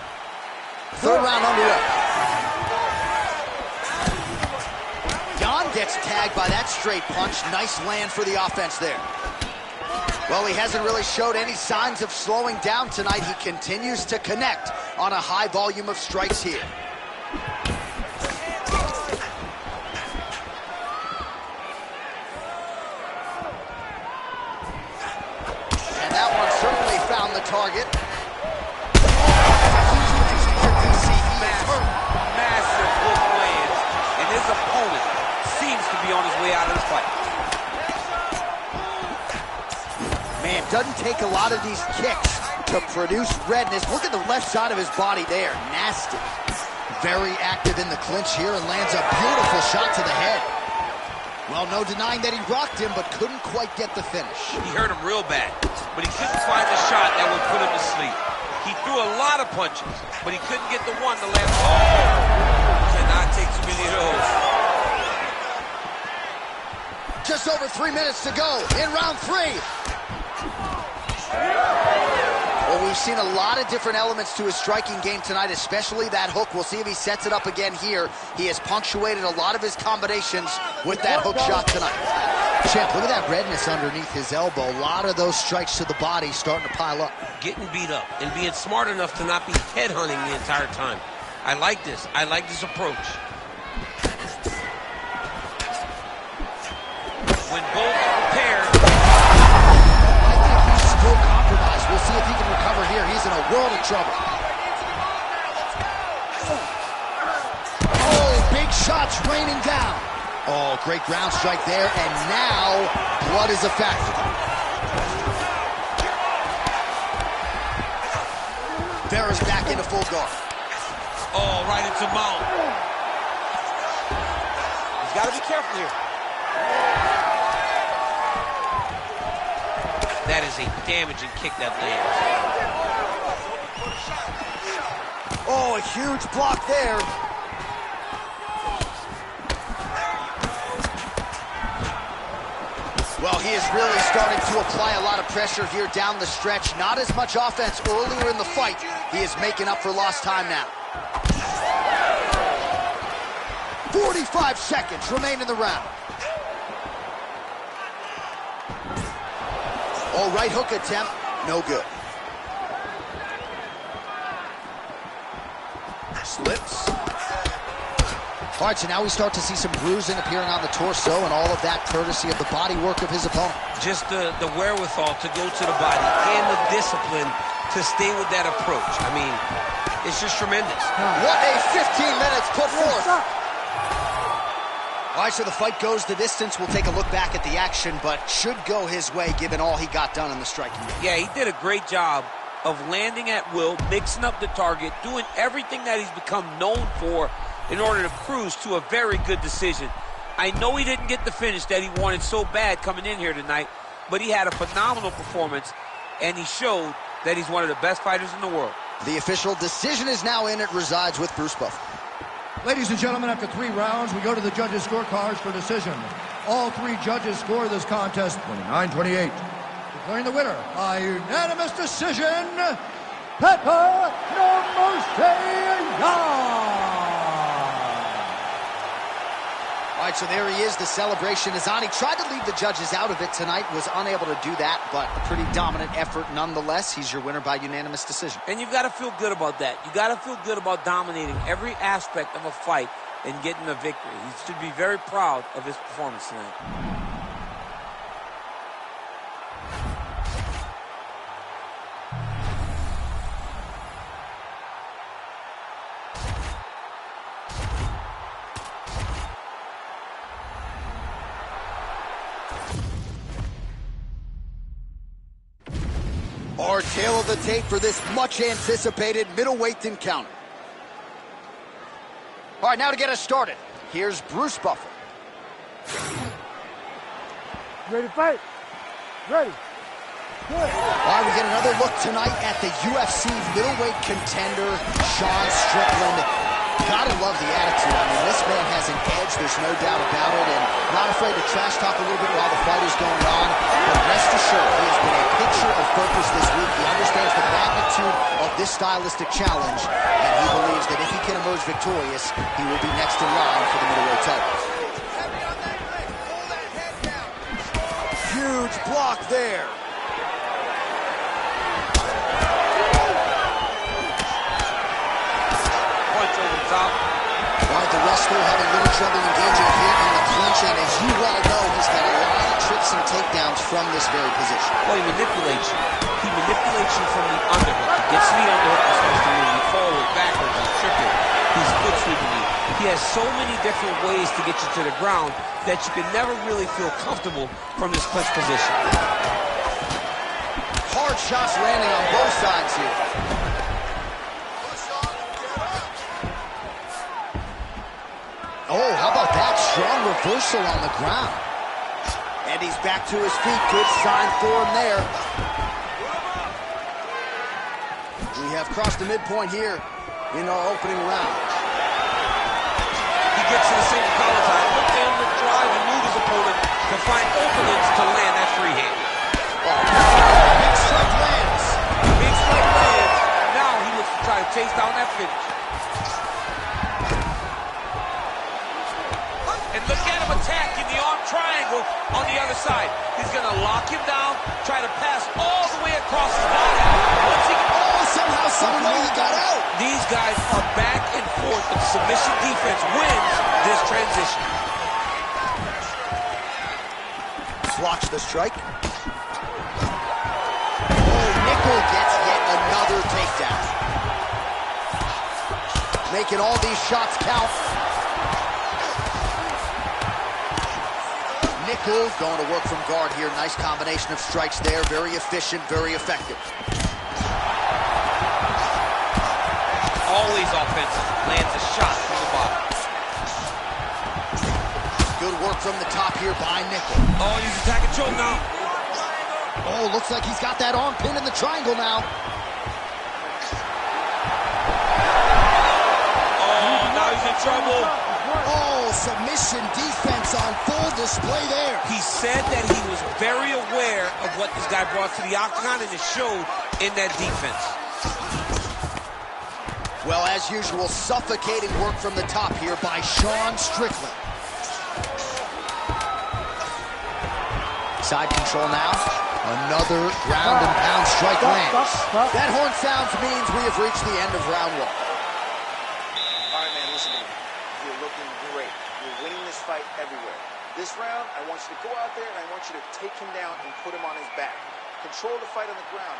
Third round underway. Jan gets tagged by that straight punch. Nice land for the offense there. Well, he hasn't really showed any signs of slowing down tonight. He continues to connect on a high volume of strikes here. And that one certainly found the target. Massive hook lands, and his opponent seems to be on his way out of this fight. Man, doesn't take a lot of these kicks to produce redness. Look at the left side of his body there. Nasty. Very active in the clinch here and lands a beautiful shot to the head. Well, no denying that he rocked him, but couldn't quite get the finish. He hurt him real bad, but he couldn't find the shot that would put him to sleep. He threw a lot of punches, but he couldn't get the one to land. Oh! Cannot take too many of those. Just over 3 minutes to go in round 3. Well, we've seen a lot of different elements to his striking game tonight, especially that hook. We'll see if he sets it up again here. He has punctuated a lot of his combinations with that hook shot tonight. Champ, look at that redness underneath his elbow. A lot of those strikes to the body starting to pile up. Getting beat up and being smart enough to not be headhunting the entire time. I like this. I like this approach. When both are prepared. I think he's still compromised. We'll see if he can recover here. He's in a world of trouble. Oh, big shots raining down. Oh, great ground strike there, and now blood is a factor. Vera's back into full guard. Oh, right into mount. He's got to be careful here. That is a damaging kick that lands. Oh, a huge block there. Well, he is really starting to apply a lot of pressure here down the stretch. Not as much offense earlier in the fight. He is making up for lost time now. 45 seconds remain in the round. Oh, right hook attempt, no good. Slips. All right, so now we start to see some bruising appearing on the torso, and all of that courtesy of the body work of his opponent. Just the wherewithal to go to the body and the discipline to stay with that approach. I mean, it's just tremendous. What a 15 minutes put forth. All right, so the fight goes the distance. We'll take a look back at the action, but should go his way given all he got done in the striking game. Yeah, he did a great job of landing at will, mixing up the target, doing everything that he's become known for in order to cruise to a very good decision. I know he didn't get the finish that he wanted so bad coming in here tonight, but he had a phenomenal performance, and he showed that he's one of the best fighters in the world. The official decision is now in. It resides with Bruce Buffer. Ladies and gentlemen, after 3 rounds, we go to the judges' scorecards for decision. All 3 judges score this contest 29-28. Declaring the winner by unanimous decision, Petr Nurmagomedov. All right, so there he is. The celebration is on. He tried to leave the judges out of it tonight, was unable to do that, but a pretty dominant effort nonetheless. He's your winner by unanimous decision. And you've got to feel good about that. You got to feel good about dominating every aspect of a fight and getting a victory. He should be very proud of his performance tonight. Our tail of the tape for this much-anticipated middleweight encounter. All right, now to get us started, here's Bruce Buffer. Ready to fight? Ready. Good. All right, we get another look tonight at the UFC middleweight contender, Sean Strickland. Gotta love the attitude. I mean, this man has an edge there's no doubt about it, and not afraid to trash talk a little bit while the fight is going on. But rest assured, he has been a picture of focus this week. He understands the magnitude of this stylistic challenge, and he believes that if he can emerge victorious, he will be next in line for the middleweight title. Huge block there. Punch over the top. All right, the wrestler having a little trouble engaging here in the clinch, and as you well know, he's got a lot of trips and takedowns from this very position. Well, he manipulates you. He manipulates you from the underhook. He gets to the underhook and starts to move you forward, backwards, he's tripping. He's foot sweeping you. He has so many different ways to get you to the ground that you can never really feel comfortable from this clinch position. Hard shots landing on both sides here. Oh, how about that strong reversal on the ground? And he's back to his feet. Good sign for him there. We have crossed the midpoint here in our opening round. He gets to the single collar tie. Look for him to drive and move his opponent to find openings to land that free hand. Oh, big strike lands. Big strike lands. Now he looks to try to chase down that finish. And look at him attacking the arm triangle on the other side. He's going to lock him down, try to pass all the way across his body. Once he somehow, some way he got out. These guys are back and forth, but submission defense wins this transition. Blocks the strike. Oh, Nickel gets yet another takedown. Making all these shots count. Nickel going to work from guard here. Nice combination of strikes there. Very efficient, very effective. Always offensive. Lands a shot from the bottom. Good work from the top here by Nickel. Oh, he's attacking choke now. Oh, looks like he's got that arm pin in the triangle now. Oh, now he's in trouble. Oh, submission defense on full display there. He said that he was very aware of what this guy brought to the octagon, and it showed in that defense. Well, as usual, suffocating work from the top here by Sean Strickland. Side control now. Another ground and pound strike lands. That horn sounds means we have reached the end of round one. All right, man, listen to me. You're looking great. You're winning this fight everywhere. This round, I want you to go out there and I want you to take him down and put him on his back. Control the fight on the ground.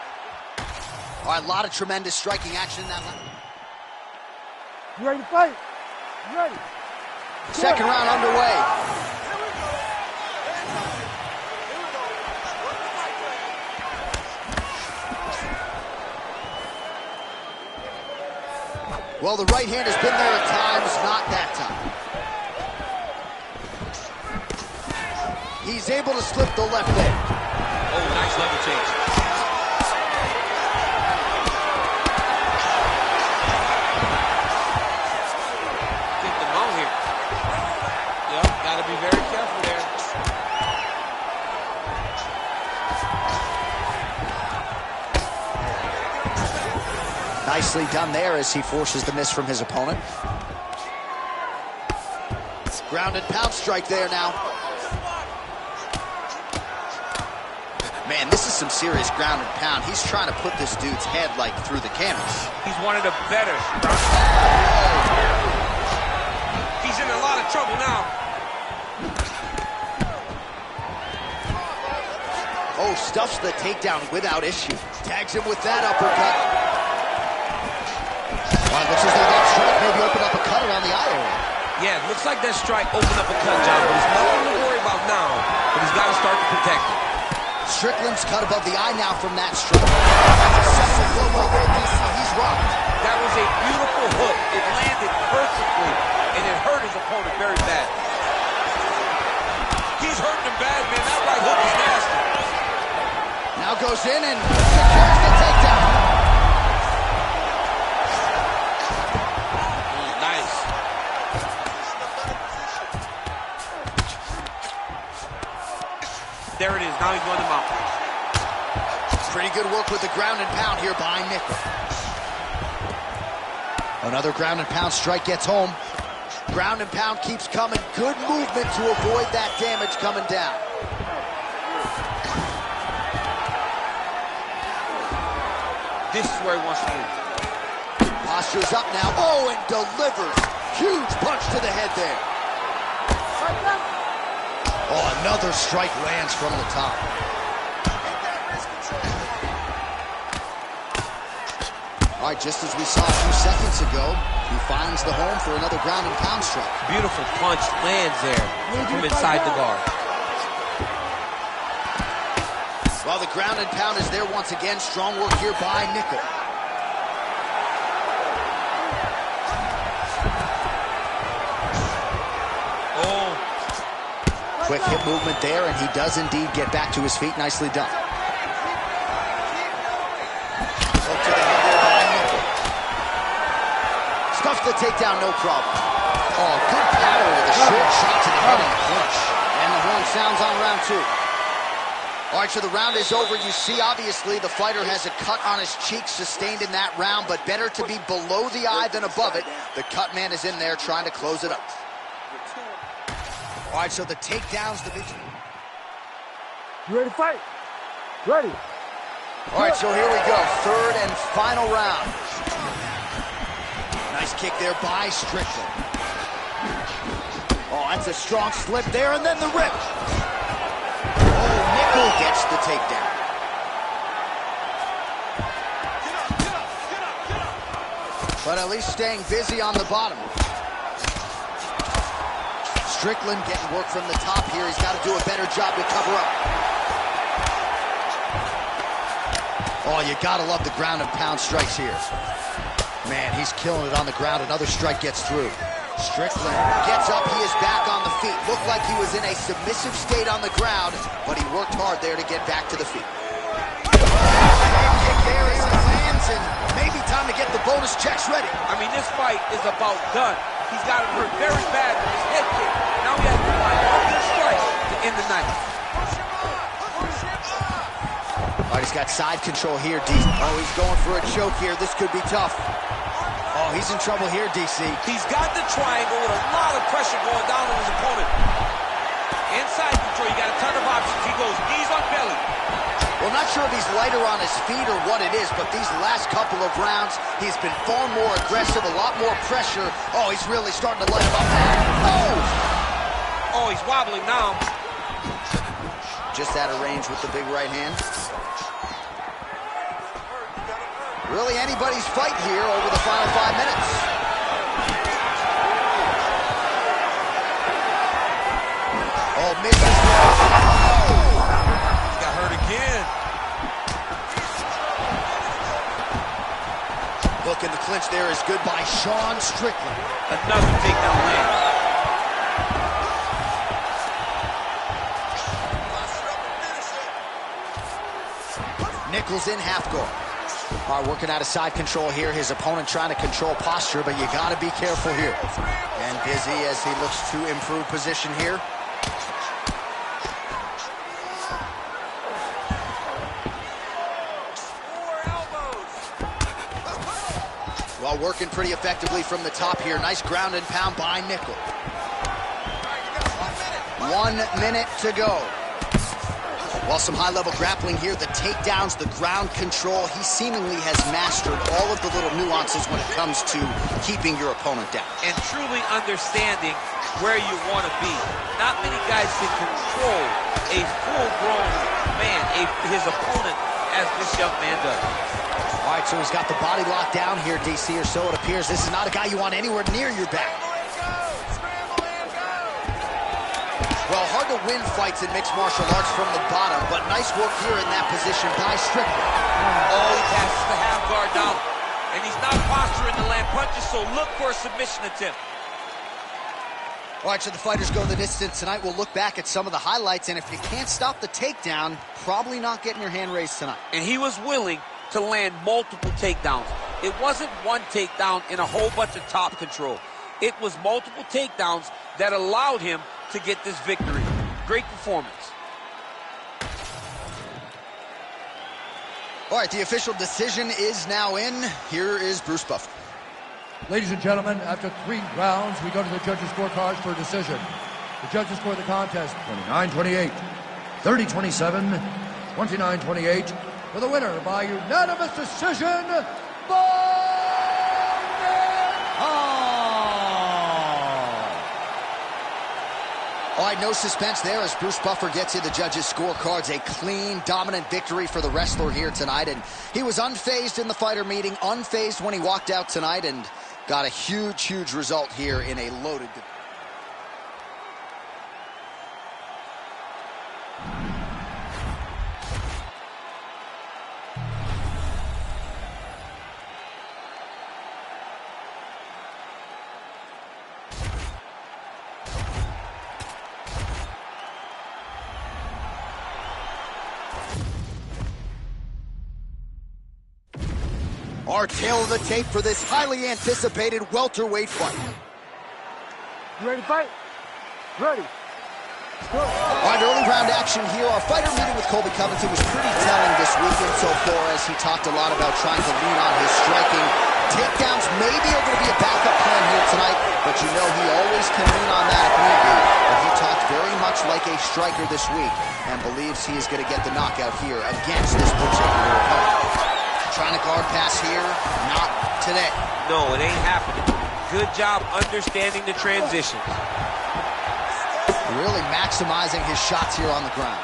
All right, a lot of tremendous striking action in that one. You ready to fight? You ready? Second round underway. Well, the right hand has been there at times, not that time. He's able to slip the left there. Oh, nice level change. Get them out here. Yep, gotta be very careful there. Nicely done there as he forces the miss from his opponent. Grounded pound strike there now. Man, this is some serious ground and pound. He's trying to put this dude's head like through the canvas. He's one of the better. He's in a lot of trouble now. Oh, stuffs the takedown without issue. Tags him with that uppercut. Well, looks as though that strike maybe opened up a cut around the eye area. Yeah, it looks like that strike opened up a cut, John, but there's nothing to worry about now, but he's got to start to protect it. Strickland's cut above the eye now from that strike. Successful blow right there, DC. He's rocked. That was a beautiful hook. It landed perfectly, and it hurt his opponent very bad. He's hurting him bad, man. That right hook is nasty. Now goes in and secures the takedown. Nice. there it is. Now he's going to mount. Pretty good work with the ground and pound here by Nickel. Another ground and pound strike gets home. Ground and pound keeps coming. Good movement to avoid that damage coming down. This is where he wants to move. Posture's up now. Oh, and delivers. Huge punch to the head there. Oh, another strike lands from the top. All right, just as we saw a few seconds ago, he finds the home for another ground and pound strike. Beautiful punch lands there from inside the guard. Well, the ground and pound is there once again. Strong work here by Nickel. Oh. Quick hip movement there, and he does indeed get back to his feet. Nicely done. Hook to the head there by Nickel. Stuffs the takedown, no problem. Oh, good power with a short shot to the head and a clinch. And the horn sounds on round 2. All right, so the round is over. You see, obviously, the fighter has a cut on his cheek sustained in that round, but better to be below the eye than above it. The cut man is in there trying to close it up. All right, so the takedowns, the big... You ready to fight? Ready. All right, so here we go. Third and final round. Nice kick there by Strickland. Oh, that's a strong slip there, and then the rip. Nickel gets the takedown. But at least staying busy on the bottom. Strickland getting work from the top here. He's got to do a better job to cover up. Oh, you got to love the ground and pound strikes here. Man, he's killing it on the ground. Another strike gets through. Strickland gets up. He is back on the feet. Looked like he was in a submissive state on the ground, but he worked hard there to get back to the feet. Kick there as he lands, and maybe time to get the bonus checks ready. I mean, this fight is about done. He's got it hurt very bad with his head kick. Now he has to find one good strike to end the night. All right, he's got side control here, DC. Oh, he's going for a choke here. This could be tough. Oh, he's in trouble here, DC. He's got the triangle with a lot of pressure going down on his opponent. Inside control, you got a ton of options. He goes knees on belly. Well, not sure if he's lighter on his feet or what it is, but these last couple of rounds, he's been far more aggressive, a lot more pressure. Oh, he's really starting to light him up now. Oh, he's wobbling now. Just out of range with the big right hand. Really anybody's fight here over the final 5 minutes. Oh, misses. Got hurt again. Look, and the clinch there is good by Sean Strickland. Another takedown land. Nickel's in half guard. All right, working out of side control here. His opponent trying to control posture, but you got to be careful here. And busy as he looks to improve position here. Well, working pretty effectively from the top here. Nice ground and pound by Nickel. 1 minute to go. Well, some high-level grappling here. The takedowns, the ground control. He seemingly has mastered all of the little nuances when it comes to keeping your opponent down. And truly understanding where you want to be. Not many guys can control a full-grown man, his opponent, as this young man does. All right, so he's got the body locked down here, DC, or so it appears. This is not a guy you want anywhere near your back. Well, hard to win fights in mixed martial arts from the bottom, but nice work here in that position by Strickland. Oh, he passes the half guard down. And he's not posturing to land punches, so look for a submission attempt. All right, so the fighters go the distance tonight. We'll look back at some of the highlights, and if you can't stop the takedown, probably not getting your hand raised tonight. And he was willing to land multiple takedowns. It wasn't one takedown in a whole bunch of top control. It was multiple takedowns that allowed him to get this victory. Great performance. All right, the official decision is now in. Here is Bruce Buffer. Ladies and gentlemen, after 3 rounds, we go to the judges' scorecards for a decision. The judges score the contest 29-28, 30-27, 29-28, for the winner by unanimous decision, All right, no suspense there as Bruce Buffer gets you the judges' scorecards. A clean, dominant victory for the wrestler here tonight. And he was unfazed in the fighter meeting, unfazed when he walked out tonight, and got a huge, huge result here in a loaded... Our tail of the tape for this highly anticipated welterweight fight. You ready to fight? Ready. All right, early round action here. Our fighter meeting with Colby Covington was pretty telling this weekend so far as he talked a lot about trying to lean on his striking. Takedowns maybe are going to be a backup plan here tonight, but you know he always can lean on that if need be. But he talked very much like a striker this week and believes he is going to get the knockout here against this particular opponent. Trying to guard pass here, not today. No, it ain't happening. Good job understanding the transitions. Really maximizing his shots here on the ground.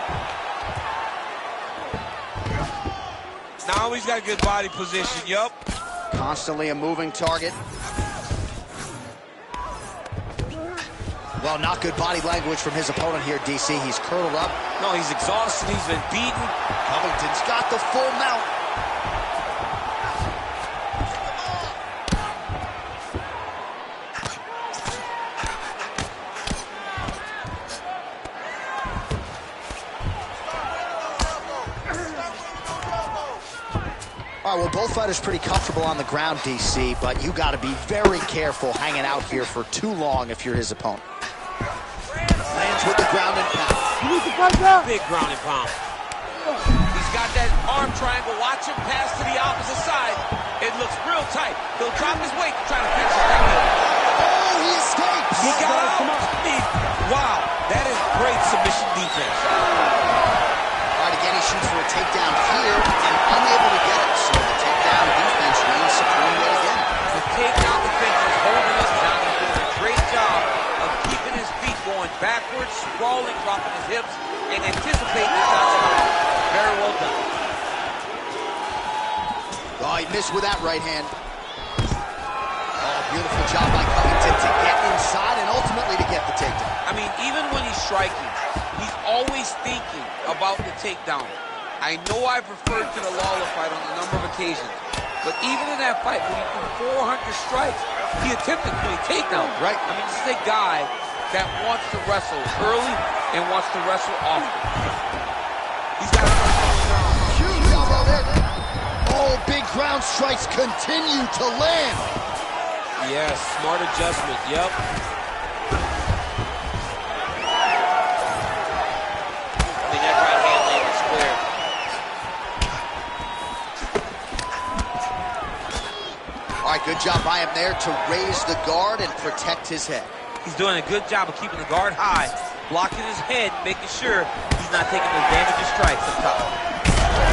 Now he's got a good body position, yup. Constantly a moving target. Well, not good body language from his opponent here, DC. He's curled up. No, he's exhausted. He's been beaten. Covington's got the full mount. All right, well, both fighters pretty comfortable on the ground, DC, but you got to be very careful hanging out here for too long if you're his opponent. Lands with the ground and pound. You need to fight now. Big ground and pound. He's got that arm triangle. Watch him pass to the opposite side. It looks real tight. He'll drop his weight to try to finish it. Oh, he escapes. He got out. Wow, that is great submission defense. All right, again, he shoots for a takedown here and unable to get it. So the takedown defense reigns supreme yet again. The takedown defense is holding us down. He's doing a great job of keeping his feet going backwards, sprawling, dropping his hips, and anticipating the shots coming. Very well done. Oh, he missed with that right hand. Oh, beautiful job by Covington to get inside and ultimately to get the takedown. I mean, even when he's striking, he's always thinking about the takedown. I know I've referred to the Lawler fight on a number of occasions, but even in that fight, when he threw 400 strikes, he attempted 20 takedowns. Right. I mean, this is a guy that wants to wrestle early and wants to wrestle often. He's got to start Huge elbow there. Oh, big ground strikes continue to land. Yes, smart adjustment, yep. I mean, that right hand landed square. All right, good job by him there to raise the guard and protect his head. He's doing a good job of keeping the guard high, blocking his head, making sure he's not taking those damaging strikes up top.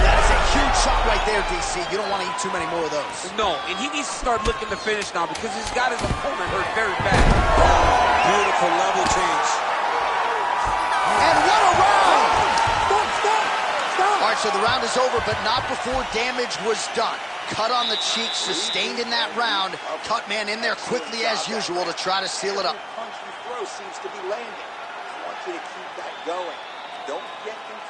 That is a huge shot right there, DC. You don't want to eat too many more of those. No, and he needs to start looking to finish now because he's got his opponent hurt very bad. Beautiful level change. And what a round! Stop. All right, so the round is over, but not before damage was done. Cut on the cheek, sustained in that round. Cut man in there quickly as usual to try to seal it up. Punch you throw seems to be landing. I want you to keep that going. Don't get into...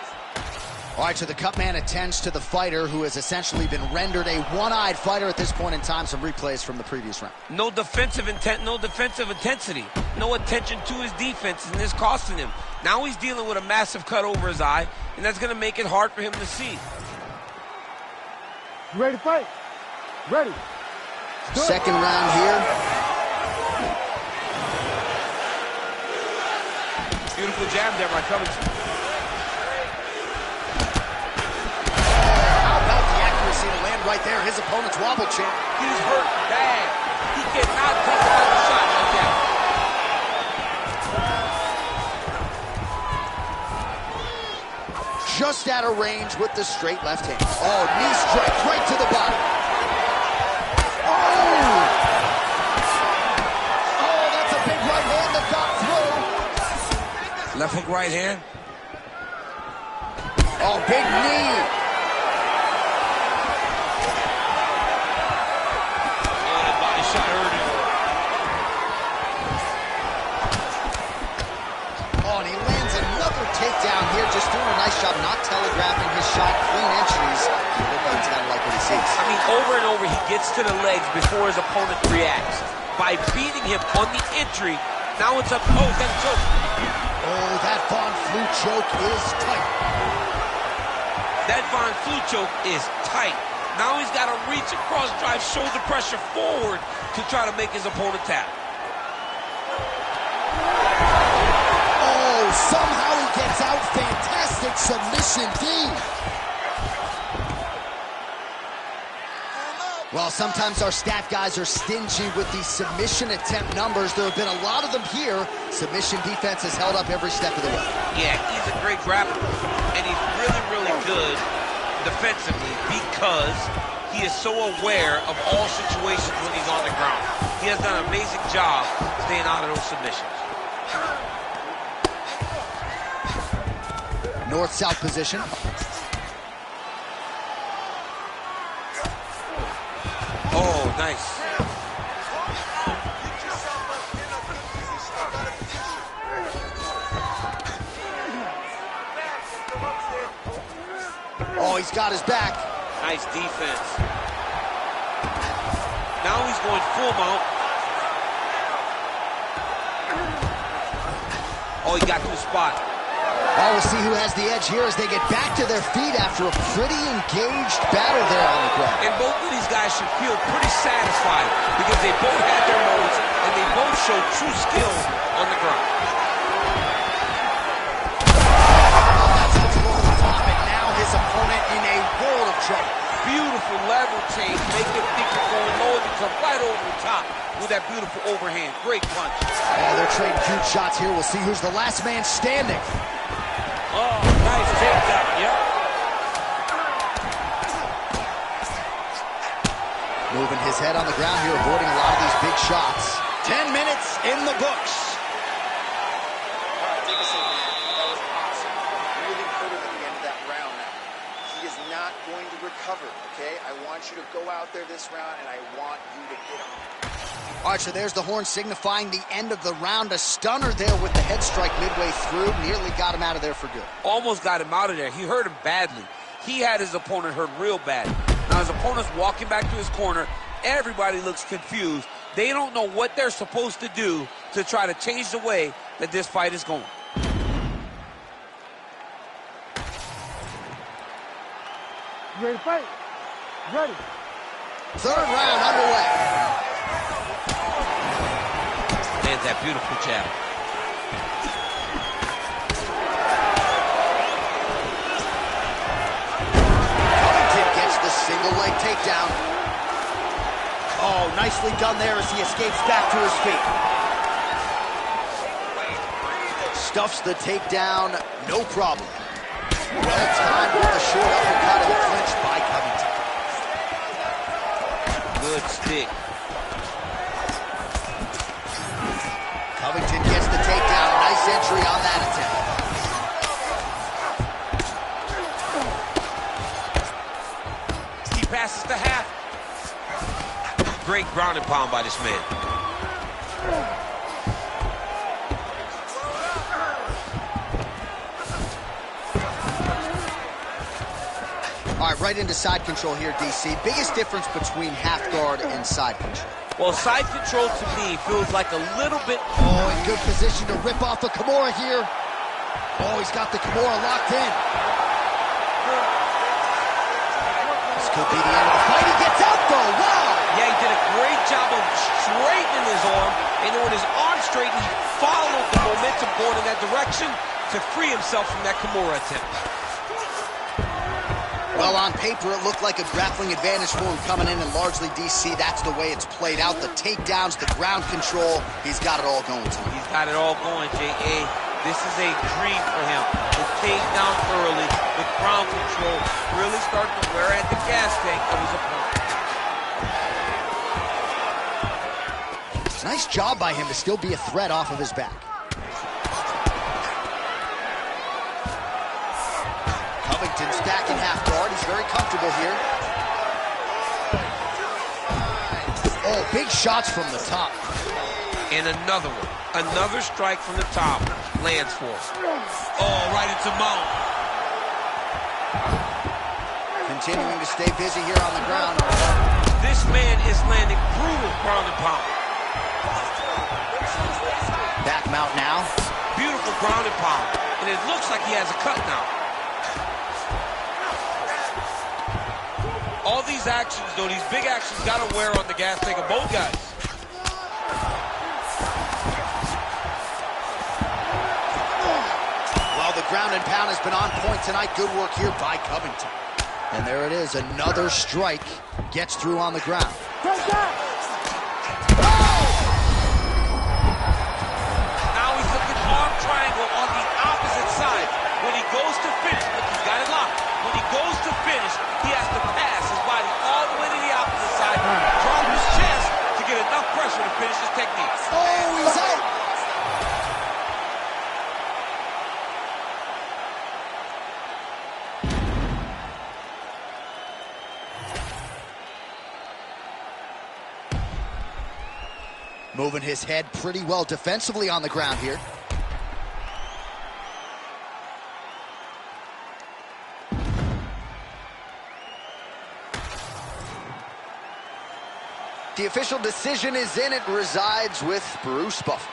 All right, so the cut man attends to the fighter who has essentially been rendered a one-eyed fighter at this point in time. Some replays from the previous round. No defensive intent, no defensive intensity, no attention to his defense, and this costing him. Now he's dealing with a massive cut over his eye, and that's going to make it hard for him to see. You ready to fight? Ready. Second round here. Beautiful jab there by Covington. How about the right there. His opponent's wobble chair. He's hurt bad. He cannot take another shot like that. Just out of range with the straight left hand. Oh, knee strike right to the body. Oh! Oh, that's a big right hand that got through. Left hook, right hand. Oh, big knee. Oh, that body shot hurt him. Oh, and he lands another takedown here, just doing a nice job not telegraphing his shot. Clean entries. Everybody's got to like what he sees. I mean, over and over, he gets to the legs before his opponent reacts. By beating him on the entry, now it's up. Oh, he's got a choke. Oh, that Von Flue choke is tight. That Von Flue choke is tight. Now he's got to reach across, drive shoulder pressure forward to try to make his opponent tap. Oh, somehow he gets out. Fantastic submission D. Well, sometimes our stat guys are stingy with the submission attempt numbers. There have been a lot of them here. Submission defense has held up every step of the way. Yeah, he's a great grappler, and he's really, really good defensively because he is so aware of all situations when he's on the ground. He has done an amazing job staying out of those submissions. North-south position. Oh, nice. Oh, he's got his back. Nice defense. Now he's going full mount. Oh, he got to the spot. Oh, we'll see who has the edge here as they get back to their feet after a pretty engaged battle there on the ground. And both of these guys should feel pretty satisfied because they both had their moments and they both showed true skill on the ground. That's up over the top, and now his opponent in a world of trouble. Beautiful level change, make him think you're going low and you come right over the top with that beautiful overhand. Great punch. Oh, they're trading huge shots here. We'll see who's the last man standing. Oh, nice takedown. Yep. Moving his head on the ground here, avoiding a lot of these big shots. 10 minutes in the books. All right, take a second. That was awesome. Really put him at the end of that round now. He is not going to recover, okay? I want you to go out there this round, and I want you to get him. All right, so there's the horn signifying the end of the round. A stunner there with the head strike midway through. Nearly got him out of there for good. Almost got him out of there. He hurt him badly. He had his opponent hurt real bad. Now his opponent's walking back to his corner. Everybody looks confused. They don't know what they're supposed to do to try to change the way that this fight is going. You ready to fight? Ready. Third round underway. Lands that beautiful jab. Covington gets the single leg takedown. Oh, nicely done there as he escapes back to his feet. Stuffs the takedown, no problem. Well timed with the short uppercut and the clinch by Covington. Good stick. Covington gets the takedown. Nice entry on that attempt. He passes to half. Great ground and pound by this man. All right, right into side control here, DC. Biggest difference between half guard and side control. Well, side control to me feels like a little bit... Oh, in good position to rip off a Kimura here. Oh, he's got the Kimura locked in. This could be the end of the fight. He gets out, though. Wow. Yeah, he did a great job of straightening his arm. And when his arm straightened, he followed the momentum going in that direction to free himself from that Kimura attempt. Well, on paper, it looked like a grappling advantage for him coming in, and largely, DC, that's the way it's played out. The takedowns, the ground control, he's got it all going to him. He's got it all going, J.A. This is a dream for him. The takedown early, the ground control, really starting to wear at the gas tank of his opponent. Nice job by him to still be a threat off of his back. Covington's back in half guard. He's very comfortable here. Oh, big shots from the top. And another one. Another strike from the top lands for him. Oh, right into mount. Continuing to stay busy here on the ground. This man is landing brutal ground and pound. Back mount now. Beautiful ground and pound. And it looks like he has a cut now. All these actions, though, these big actions got to wear on the gas tank of both guys. Well, the ground and pound has been on point tonight. Good work here by Covington. And there it is, another strike gets through on the ground. Take that! Now he's looking arm triangle on the opposite side. When he goes to finish, look, he's got it locked. When he goes to finish, he has to pass his body all the way to the opposite side, drop his chest to get enough pressure to finish his technique. Oh, he's out! Moving his head pretty well defensively on the ground here. The official decision is in. It resides with Bruce Buffer.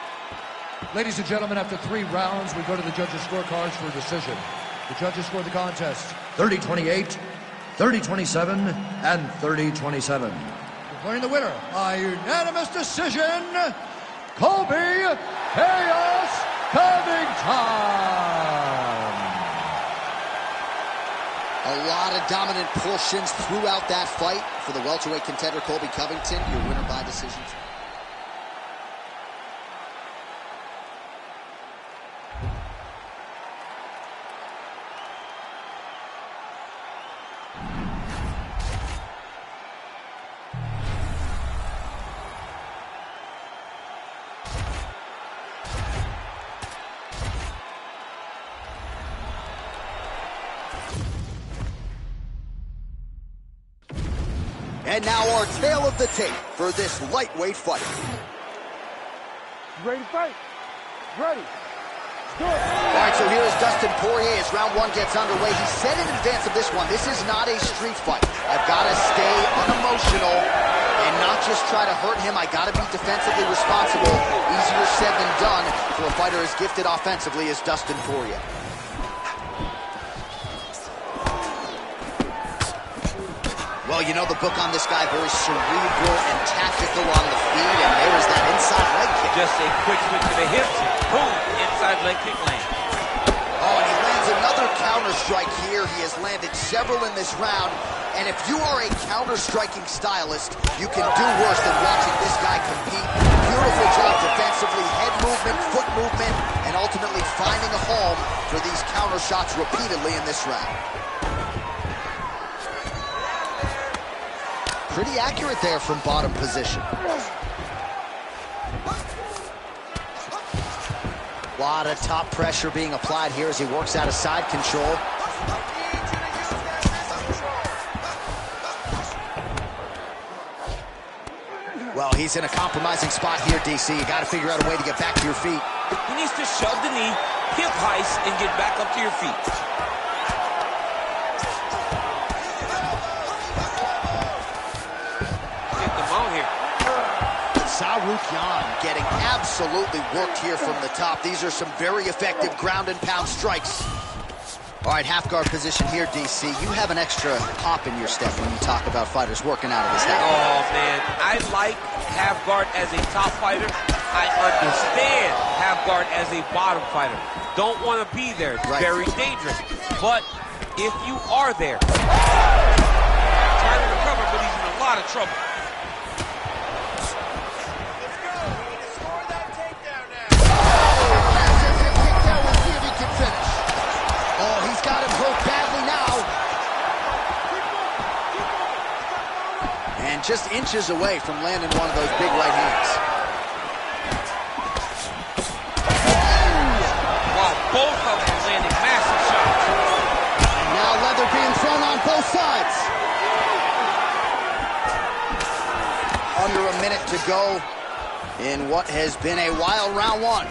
Ladies and gentlemen, after 3 rounds, we go to the judges' scorecards for a decision. The judges scored the contest 30-28, 30-27, and 30-27. Declaring the winner by unanimous decision, Colby Chaos Covington. A lot of dominant portions throughout that fight for the welterweight contender Colby Covington, your winner by decision. And now our tale of the tape for this lightweight fight. Ready to fight? Ready. All right, so here is Dustin Poirier as round 1 gets underway. He said in advance of this one, this is not a street fight. I've got to stay unemotional and not just try to hurt him. I got to be defensively responsible. Easier said than done for a fighter as gifted offensively as Dustin Poirier. Well, you know the book on this guy, very cerebral and tactical on the feet, and there is that inside leg kick. Just a quick switch to the hips. Boom, inside leg kick land. Oh, and he lands another counter strike here. He has landed several in this round, and if you are a counter-striking stylist, you can do worse than watching this guy compete. Beautiful job defensively, head movement, foot movement, and ultimately finding a home for these counter shots repeatedly in this round. Pretty accurate there from bottom position. A lot of top pressure being applied here as he works out of side control. Well, he's in a compromising spot here, DC. You got to figure out a way to get back to your feet. He needs to shove the knee, hip heist, and get back up to your feet. Tsarukyan getting absolutely worked here from the top. These are some very effective ground and pound strikes. All right, half guard position here, DC. You have an extra hop in your step when you talk about fighters working out of this half guard. Oh, man, I like half guard as a top fighter. I understand half guard as a bottom fighter. Don't want to be there. It's very dangerous. But if you are there. Trying to recover, but he's in a lot of trouble. Oh, he's got him hurt badly now. And just inches away from landing one of those big right hands. Wow, both of them landing massive shots. And now leather being thrown on both sides. Under a minute to go in what has been a wild round one.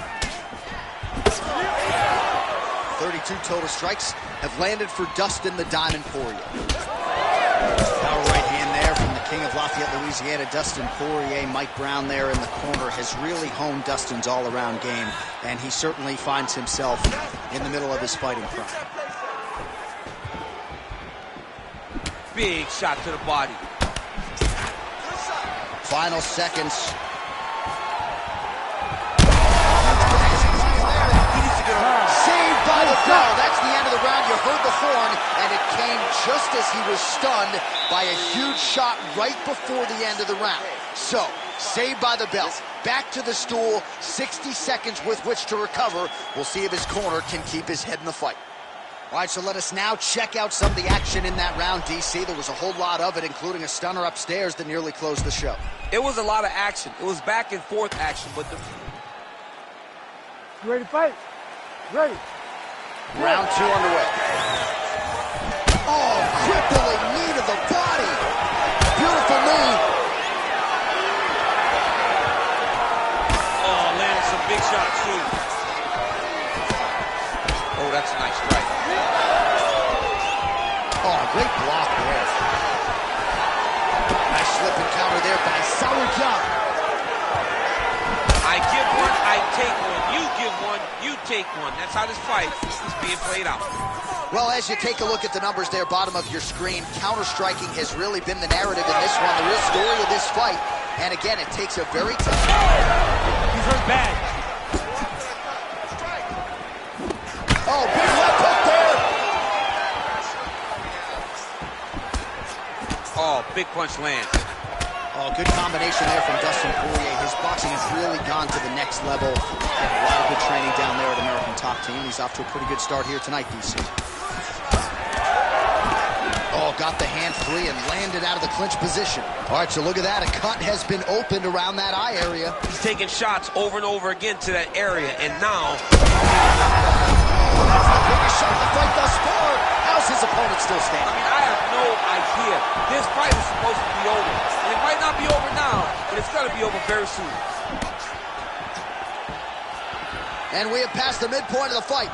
32 total strikes have landed for Dustin the Diamond Poirier. Power right hand there from the king of Lafayette, Louisiana, Dustin Poirier. Mike Brown there in the corner has really honed Dustin's all-around game, and he certainly finds himself in the middle of his fighting prime. Big shot to the body. Final seconds. Saved by the bell. That's the end of the round. You heard the horn, and it came just as he was stunned by a huge shot right before the end of the round. So, saved by the bell. Back to the stool. 60 seconds with which to recover. We'll see if his corner can keep his head in the fight. All right, so let us now check out some of the action in that round, DC. There was a whole lot of it, including a stunner upstairs that nearly closed the show. It was a lot of action. It was back and forth action, but You ready to fight? Ready. Round two underway. Oh, crippling knee to the body. Beautiful knee. oh, landed some big shots too. Oh, that's a nice strike. Oh, great block there. Nice slip and counter there by Sauerkraut. I give one, I take one. You give one, you take one. That's how this fight is being played out. Well, as you take a look at the numbers there, bottom of your screen, counter-striking has really been the narrative in this one, the real story of this fight. And again, it takes a very tough... He's hurt bad. Oh, big left hook there. Oh, big punch lands. Oh, good combination there from Dustin Poirier. His boxing has really gone to the next level. He had a lot of good training down there at American Top Team. He's off to a pretty good start here tonight, DC. Oh, got the hand free and landed out of the clinch position. All right, so look at that. A cut has been opened around that eye area. He's taking shots over and over again to that area, and now... That's the biggest shot of the fight thus far. How's his opponent still I standing? mean, I have no idea. This fight is supposed to be over. And it might not be over now, but it's going to be over very soon. And we have passed the midpoint of the fight.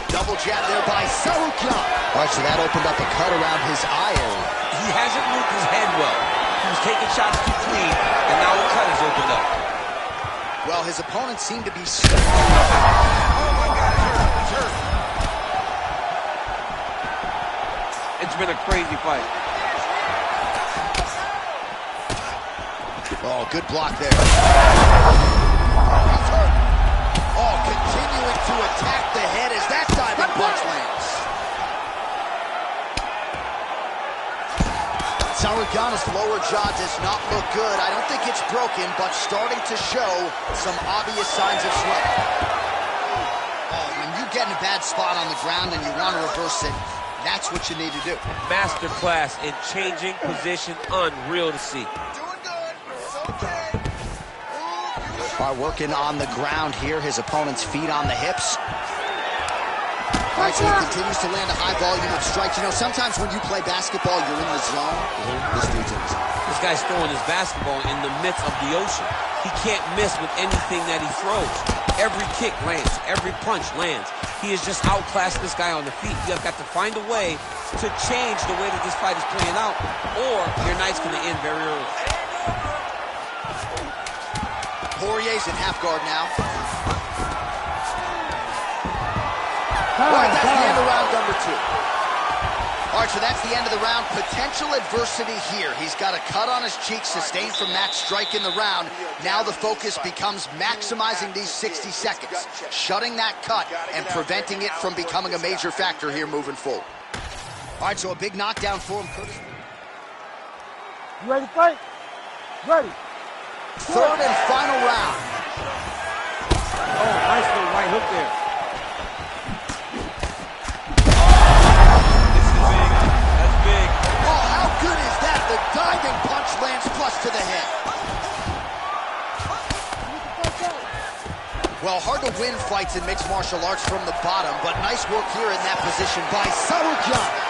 Double jab there by Sauerkraut. All right, so that opened up a cut around his eye area. He hasn't moved his head well. He was taking shots too clean, and now the cut has opened up. Well, his opponent seemed to be stuck. Oh, my God, he's hurt. It's been a crazy fight. Oh, good block there. Oh, he's hurt. Oh, continuing to attack the head as that diving punch lands. Sauerkraut's lower jaw does not look good. I don't think it's broken, but starting to show some obvious signs of swelling. Oh, when you get in a bad spot on the ground and you want to reverse it, that's what you need to do. Masterclass in changing position, unreal to see. Doing good. It's okay. All right, working on the ground here. His opponent's feet on the hips. All right, so he continues to land a high volume of strikes. You know, sometimes when you play basketball, you're in the zone. This dude's in the zone. This guy's throwing his basketball in the midst of the ocean. He can't miss with anything that he throws. Every kick lands. Every punch lands. He has just outclassed this guy on the feet. You have got to find a way to change the way that this fight is playing out, or your night's going to end very early. Poirier's in half guard now. All Time, right, that's the end time. of round number two. All All right, so that's the end of the round. Potential adversity here. He's got a cut on his cheek sustained from that strike in the round. Now the focus becomes maximizing these 60 seconds, shutting that cut and preventing it from becoming a major factor here moving forward. All right, so a big knockdown for him, Curtis. You ready to fight? Ready. Third and final round. Oh, nice little right hook there. This is big. That's big. Oh, how good is that? The diving punch lands flush to the head. Well, hard to win fights in mixed martial arts from the bottom, but nice work here in that position by Tsarukyan.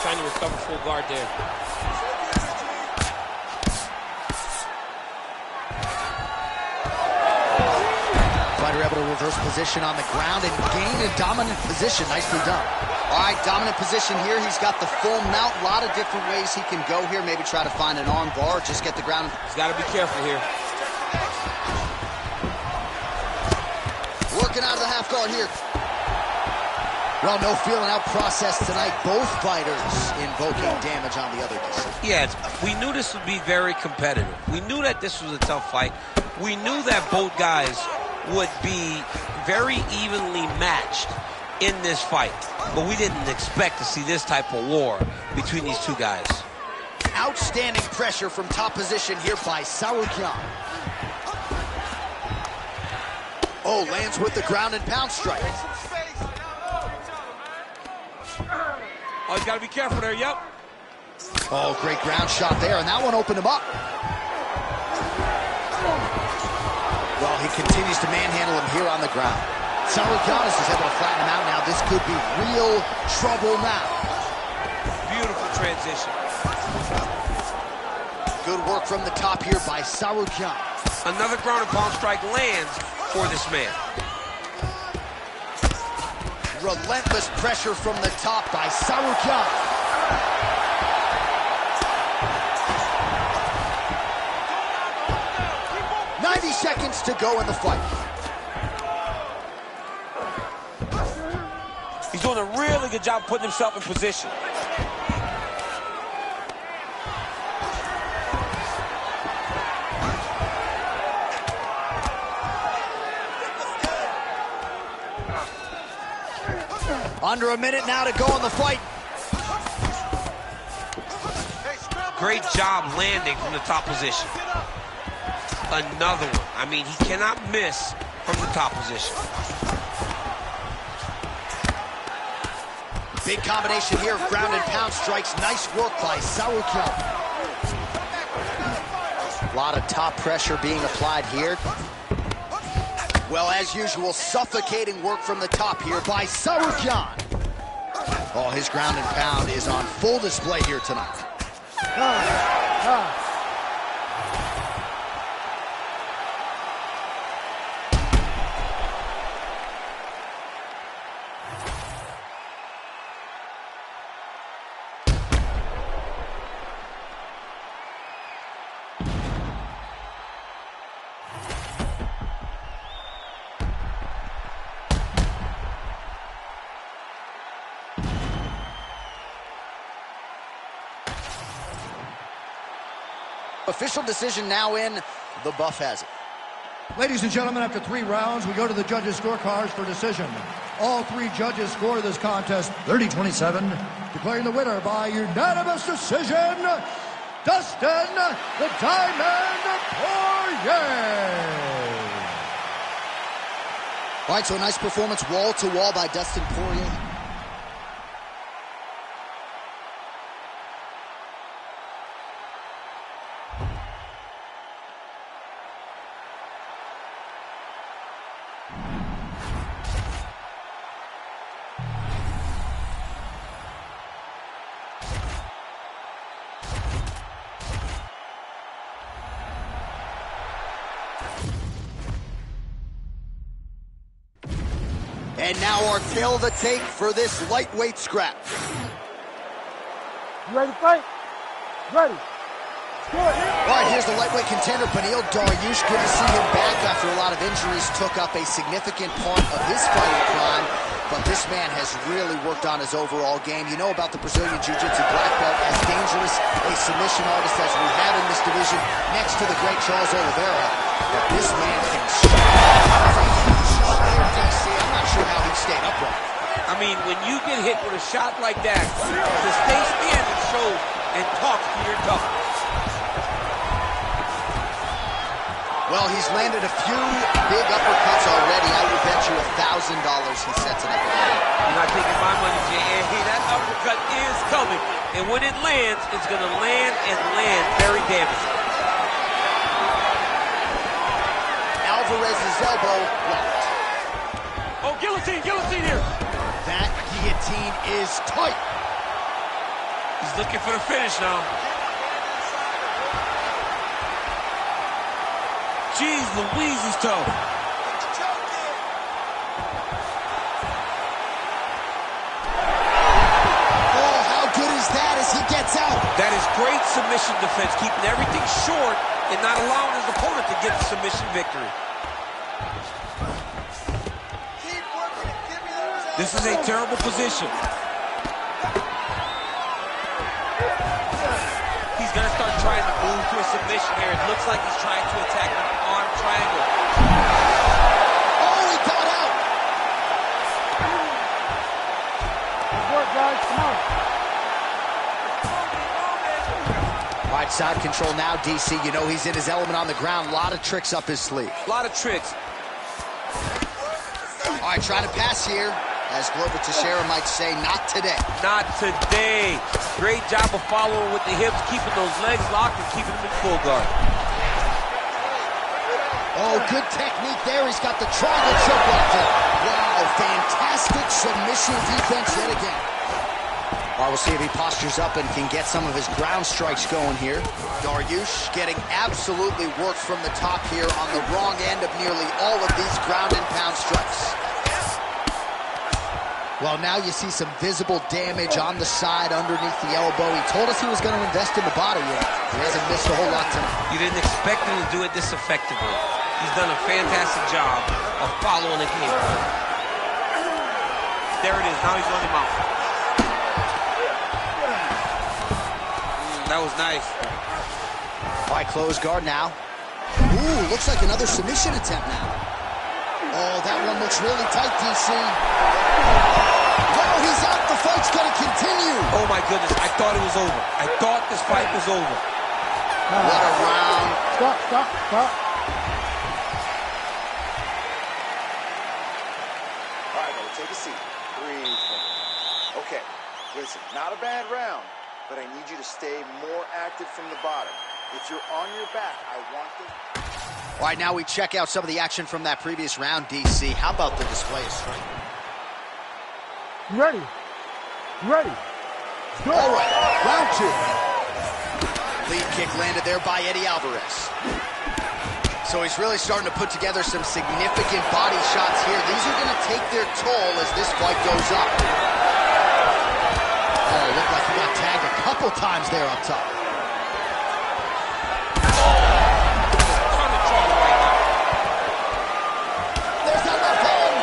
Trying to recover full guard there. Fighter able to reverse position on the ground and gain a dominant position. Nicely done. All right, dominant position here. He's got the full mount. A lot of different ways he can go here. Maybe try to find an arm bar, just get the ground. He's got to be careful here. Working out of the half guard here. Well, no feeling out process tonight. Both fighters invoking damage on the other. Yeah, we knew this would be very competitive. We knew that this was a tough fight. We knew that both guys would be very evenly matched in this fight. But we didn't expect to see this type of war between these two guys. Outstanding pressure from top position here by Tsarukyan. Oh, lands with the ground and pound strike. Oh, he's got to be careful there, yep. Oh, great ground shot there, and that one opened him up. Well, he continues to manhandle him here on the ground. Tsarukyan is able to flatten him out now. This could be real trouble now. Beautiful transition. Good work from the top here by Tsarukyan. Another ground and pound strike lands for this man. Relentless pressure from the top by Tsarukyan. Seconds to go in the fight. He's doing a really good job putting himself in position. Under a minute now to go in the fight. Great job landing from the top position. Another one. I mean, he cannot miss from the top position. Big combination here of ground and pound strikes. Nice work by Tsarukyan. A lot of top pressure being applied here. Well, as usual, suffocating work from the top here by Tsarukyan. Oh, his ground and pound is on full display here tonight. Official decision now in. The buff has it. Ladies and gentlemen, after 3 rounds, we go to the judges' scorecards for decision. All 3 judges score this contest 30-27, declaring the winner by unanimous decision, Dustin the Diamond Poirier. All right, so a nice performance wall-to-wall by Dustin Poirier. And now our tail of the tape for this lightweight scrap. You ready to fight? Ready. All right, here's the lightweight contender, Beneil Dariush. Good to see him back after a lot of injuries took up a significant part of his fighting prime. but this man has really worked on his overall game. You know about the Brazilian Jiu-Jitsu black belt, as dangerous a submission artist as we have in this division, next to the great Charles Oliveira. But this man can I'm not sure how he stayed upright. I mean, when you get hit with a shot like that, to stay standing shows and talk to your toughness. Well, he's landed a few big uppercuts already. I would bet you $1,000 he sets it up again. You're not taking my money, Jay. Hey, that uppercut is coming. And when it lands, it's going to land and land very damaging. Alvarez's elbow blocked. Oh, guillotine, guillotine here. That guillotine is tight. He's looking for the finish now. Jeez Louise is tough. Oh, how good is that as he gets out? That is great submission defense, keeping everything short and not allowing his opponent to get the submission victory. This is a terrible position. He's going to start trying to move to a submission here. It looks like he's trying to attack an arm triangle. Oh, he got out. Good work, guys. Come on. All right, side control now, DC. You know he's in his element on the ground. A lot of tricks up his sleeve. A lot of tricks. All right, trying to pass here. As Glover Teixeira might say, not today. Not today. Great job of following with the hips, keeping those legs locked and keeping them in full guard. Oh, good technique there. He's got the triangle choke locked in. Wow, fantastic submission defense yet again. All right, we'll see if he postures up and can get some of his ground strikes going here. Dariush getting absolutely worked from the top here on the wrong end of nearly all of these ground and pound strikes. Well, now you see some visible damage on the side underneath the elbow. He told us he was going to invest in the body, and he hasn't missed a whole lot tonight. You didn't expect him to do it this effectively. He's done a fantastic job of following the game. There it is. Now he's on him out. That was nice. All right, close guard now. Ooh, looks like another submission attempt now. Oh, that one looks really tight, DC. Well, he's out. The fight's going to continue. Oh, my goodness. I thought it was over. I thought this fight was over. What a round. Stop, stop, stop. All right, brother, take a seat. Breathe for me. Okay, listen, not a bad round, but I need you to stay more active from the bottom. If you're on your back, I want them. All right, now we check out some of the action from that previous round, DC. How about the display of strength? You ready? You ready? Go. All right, round two. Lead kick landed there by Eddie Alvarez. So he's really starting to put together some significant body shots here. These are going to take their toll as this fight goes up. Oh, looked like he got tagged a couple times there up top. There's that left hand.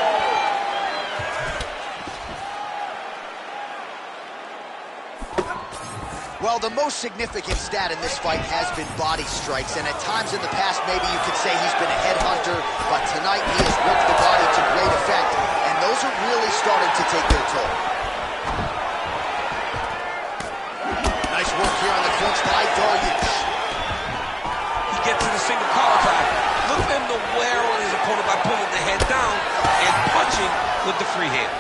Well, the most significant stat in this fight has been body strikes, and at times in the past, maybe you could say he's been a headhunter, but tonight he has worked the body to great effect, and those are really starting to take their toll. Nice work here on the clinch by Dariush. He gets to the single collar tie. Look at him to wear on his opponent by pulling the head down and punching with the free hand.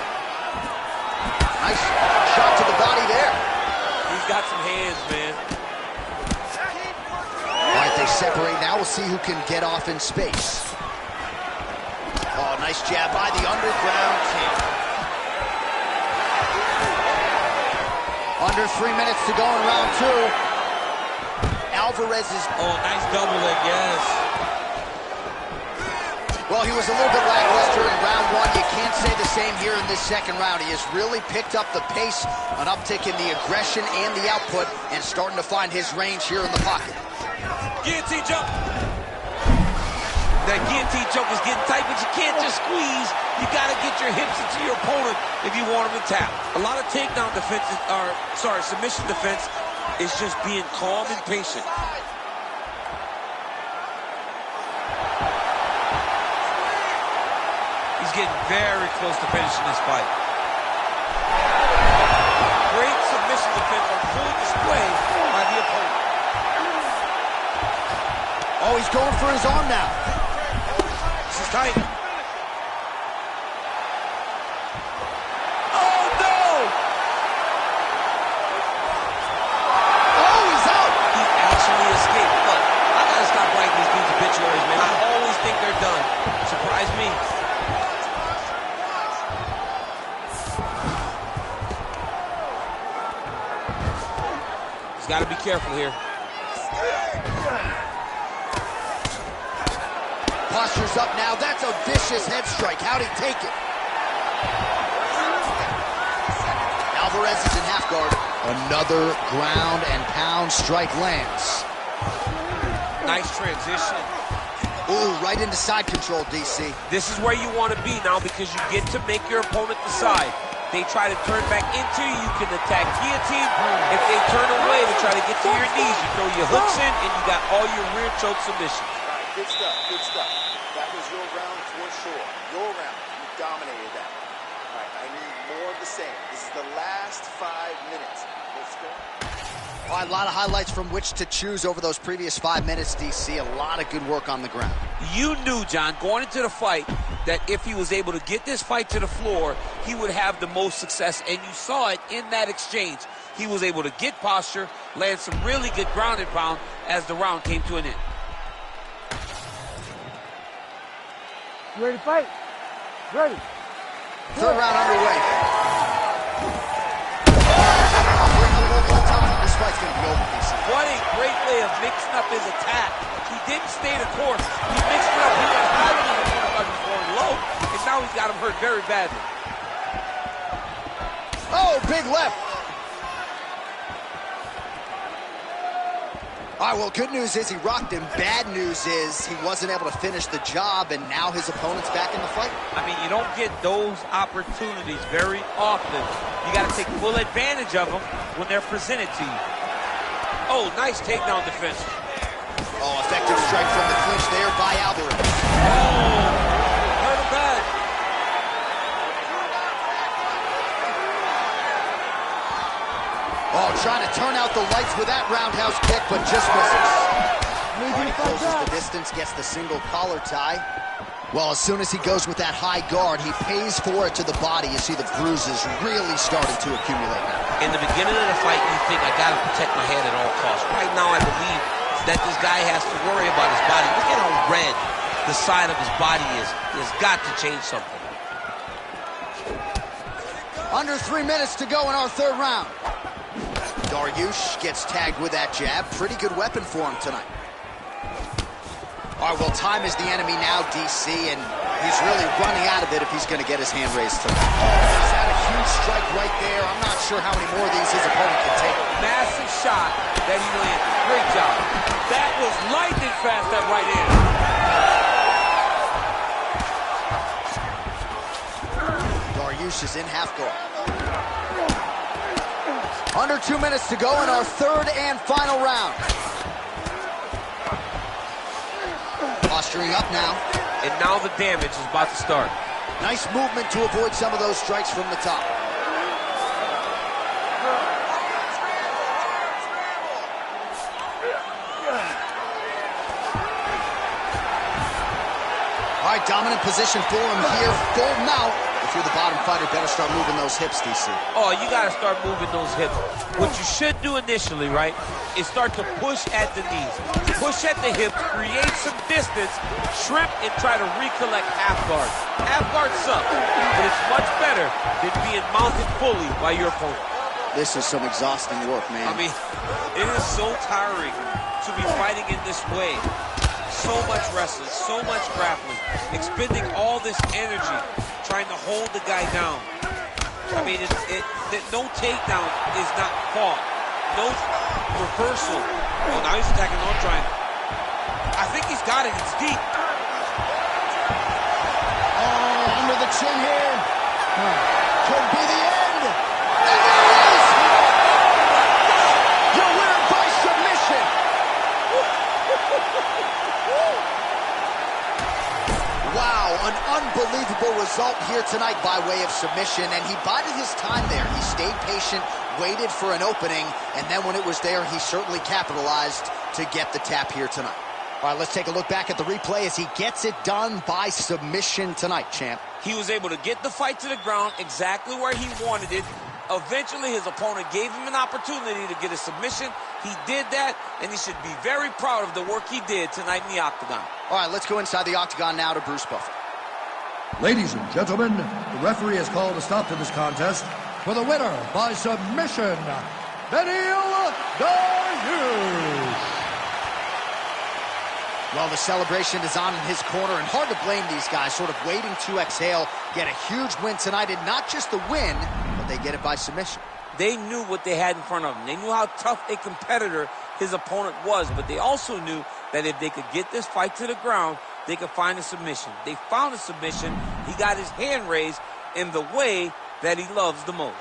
Nice shot to the body there. He's got some hands, man. All right, they separate now. We'll see who can get off in space. Oh, nice jab by the underground king. Under 3 minutes to go in round two. Alvarez is... Oh, nice double leg, yes. Well, he was a little bit lackluster in round one. You can't say the same here in this second round. He has really picked up the pace, an uptick in the aggression and the output, and starting to find his range here in the pocket. Guillotine jump. That guillotine choke is getting tight, but you can't just squeeze. You got to get your hips into your opponent if you want him to tap. A lot of takedown defense, submission defense is just being calm and patient. He's getting very close to finishing this fight. Great submission defense on full display by the opponent. Oh, he's going for his arm now. This is tight. Oh, no! Oh, he's out! He actually escaped. Look, I gotta stop writing these dudes obituaries, man. I always think they're done. Surprise me. He's gotta be careful here. Posture's up now. That's a vicious head strike. How'd he take it? Alvarez is in half guard. Another ground and pound strike lands. Nice transition. Ooh, right into side control, DC. This is where you want to be now because you get to make your opponent decide. They try to turn back into you, you can attack guillotine. If they turn away to try to get to your knees, you throw your hooks in and you got all your rear choke submissions. Good stuff, good stuff. That was your round for sure. Your round. You dominated that. All right, I need more of the same. This is the last 5 minutes. Let's go. All right, a lot of highlights from which to choose over those previous 5 minutes, DC. A lot of good work on the ground. You knew, John, going into the fight, that if he was able to get this fight to the floor, he would have the most success, and you saw it in that exchange. He was able to get posture, land some really good ground and pound as the round came to an end. You ready to fight? Ready. Third round underway. This fight's going to be over, DC. What a great way of mixing up his attack. He didn't stay the course. He mixed it up. He went high when he was going low, and now he's got him hurt very badly. Oh, big left. All right, well, good news is he rocked him. Bad news is he wasn't able to finish the job, and now his opponent's back in the fight. I mean, you don't get those opportunities very often. You got to take full advantage of them when they're presented to you. Oh, nice takedown defense. Oh, effective strike from the clinch there by Alvarez. Oh, hurt him bad. Oh, trying to turn out the lights with that roundhouse kick, but just misses. He closes the distance, gets the single collar tie. Well, as soon as he goes with that high guard, he pays for it to the body. You see the bruises really starting to accumulate now. In the beginning of the fight, you think, I got to protect my head at all costs. Right now, I believe that this guy has to worry about his body. Look at how red the side of his body is. He's got to change something. Under 3 minutes to go in our third round. Dariush gets tagged with that jab. Pretty good weapon for him tonight. All right, well, time is the enemy now, DC, and he's really running out of it if he's going to get his hand raised tonight. He's had a huge strike right there. I'm not sure how many more of these his opponent can take. Massive shot that he landed. Great job. That was lightning fast, that right hand. Dariush is in half guard. Under 2 minutes to go in our third and final round. Posturing up now. And now the damage is about to start. Nice movement to avoid some of those strikes from the top. All right, dominant position for him here. Full mount. If you're the bottom fighter, better start moving those hips, DC. Oh, you got to start moving those hips. What you should do initially, right, is start to push at the knees. Push at the hips, create some distance, shrimp, and try to recollect half guard. Half guard sucks, but it's much better than being mounted fully by your opponent. This is some exhausting work, man. I mean, it is so tiring to be fighting in this way. So much wrestling, so much grappling, expending all this energy trying to hold the guy down. I mean, no takedown is not fought. No reversal. Oh, now he's attacking on triangle. I think he's got it. It's deep. Wow, an unbelievable result here tonight by way of submission, and he bided his time there. He stayed patient, waited for an opening, and then when it was there, he certainly capitalized to get the tap here tonight. All right, let's take a look back at the replay as he gets it done by submission tonight, champ. He was able to get the fight to the ground exactly where he wanted it. Eventually, his opponent gave him an opportunity to get a submission. He did that, and he should be very proud of the work he did tonight in the octagon. All right, let's go inside the octagon now to Bruce Buffer. Ladies and gentlemen, the referee has called a stop to this contest for the winner by submission, Beneil Dariush. Well, the celebration is on in his corner, and hard to blame these guys, sort of waiting to exhale, get a huge win tonight, and not just the win, but they get it by submission. They knew what they had in front of them. They knew how tough a competitor his opponent was, but they also knew that if they could get this fight to the ground, they could find a submission. They found a submission. He got his hand raised in the way that he loves the most.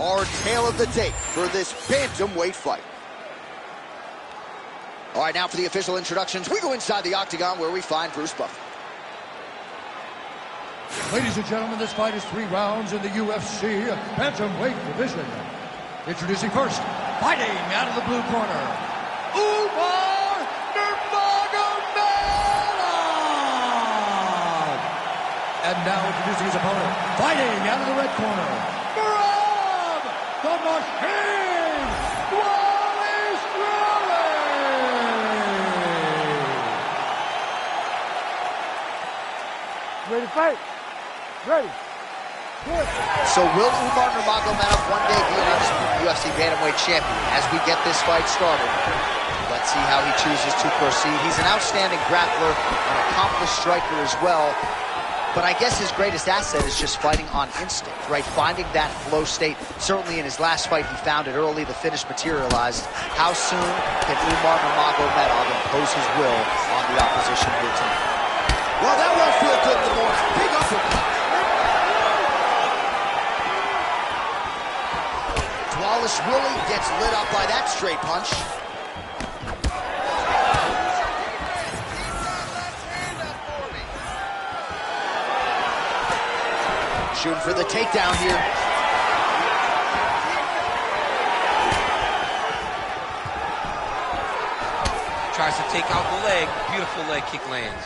our tale of the tape for this bantamweight fight. All right, now for the official introductions, we go inside the octagon where we find Bruce Buffer. Ladies and gentlemen, this fight is 3 rounds in the UFC bantamweight division. Introducing first, fighting out of the blue corner, Umar Nurmagomedov. And now introducing his opponent, fighting out of the red corner, Merab the Machine Dvalishvili. Ready to fight? Ready. Good. So will Umar Nurmagomedov one day be an undisputed UFC bantamweight champion? As we get this fight started, let's see how he chooses to proceed. He's an outstanding grappler, an accomplished striker as well. But I guess his greatest asset is just fighting on instinct, right? Finding that flow state. Certainly in his last fight, he found it early. The finish materialized. How soon can Umar Nurmagomedov impose his will on the opposition here tonight? Well, that won't feel good in the morning. Big uppercut. Dvalishvili gets lit up by that straight punch. Shooting for the takedown here. Tries to take out the leg. Beautiful leg kick lands.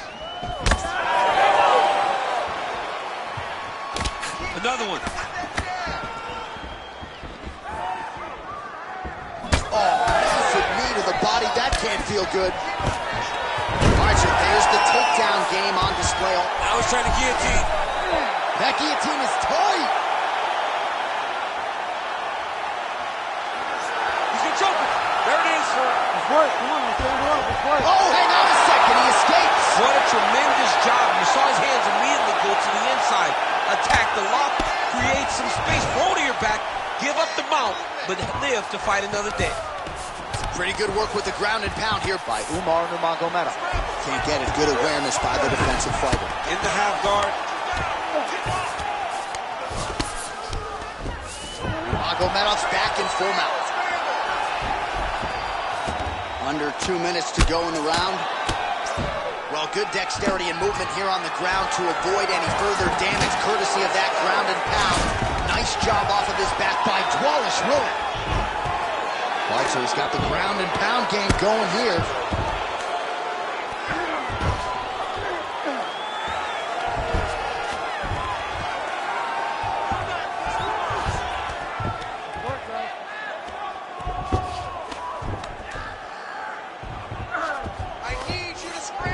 Another one. Oh, massive knee to the body. That can't feel good. All right, so there's the takedown game on display. I was trying to guillotine. That guillotine is tight. He's gonna choke him. There it is. It's work. Come on, let's stand up. It's work. Oh, hang on a second. He escapes. What a tremendous job. You saw his hands immediately go to the inside. Attack the lock, create some space, roll to your back, give up the mount, but live to fight another day. Pretty good work with the ground and pound here by Umar Nurmagomedov. Can't get it. Good awareness by the defensive fighter. In the half guard. Nurmagomedov's back in full mount. Under 2 minutes to go in the round. Well, good dexterity and movement here on the ground to avoid any further damage courtesy of that ground and pound. Nice job off of his back by Dvalishvili. All right, so he's got the ground and pound game going here. Work, guys.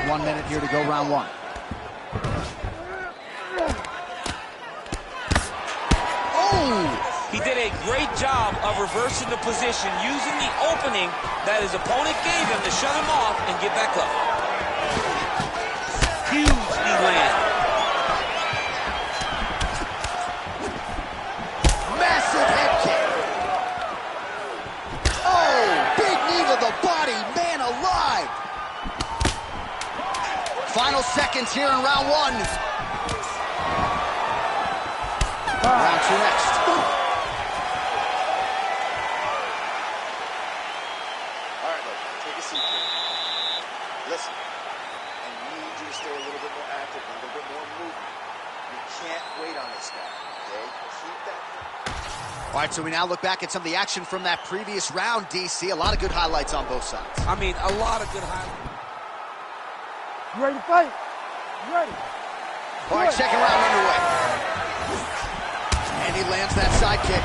1 minute here to go, round 1. Oh! He did a great job of reversing the position, using the opening that his opponent gave him to shut him off and get back up. Huge knee land. Massive head kick. Oh, big knee to the body, man alive. Final seconds here in round 1. Round 2 next. All right, look, take a seat here. Listen, I need you to stay a little bit more active, a little bit more movement. You can't wait on this guy, okay? Keep that. All right, so we now look back at some of the action from that previous round, DC. A lot of good highlights on both sides. I mean, a lot of good highlights. You ready to fight? You ready? All right, second round underway. And he lands that side kick.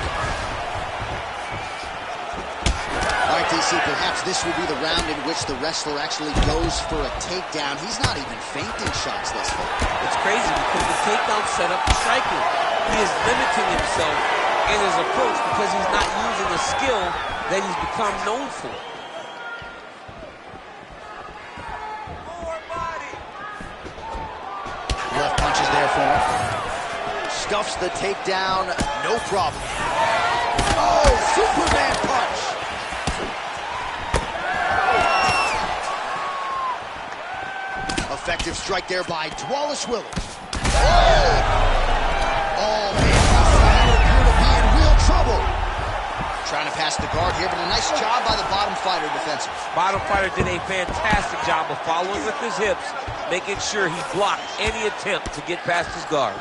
All right, DC, perhaps this will be the round in which the wrestler actually goes for a takedown. He's not even feinting shots this far. It's crazy because the takedown set up the striking. He is limiting himself in his approach because he's not using the skill that he's become known for. Left punches there for him. Stuffs the takedown, no problem. Oh, Superman punch! Effective strike there by Dvalishvili. Oh, man, he appear to be in real trouble. trying to pass the guard here, but a nice job by the bottom fighter defensive. Bottom fighter did a fantastic job of following with his hips, making sure he blocked any attempt to get past his guard.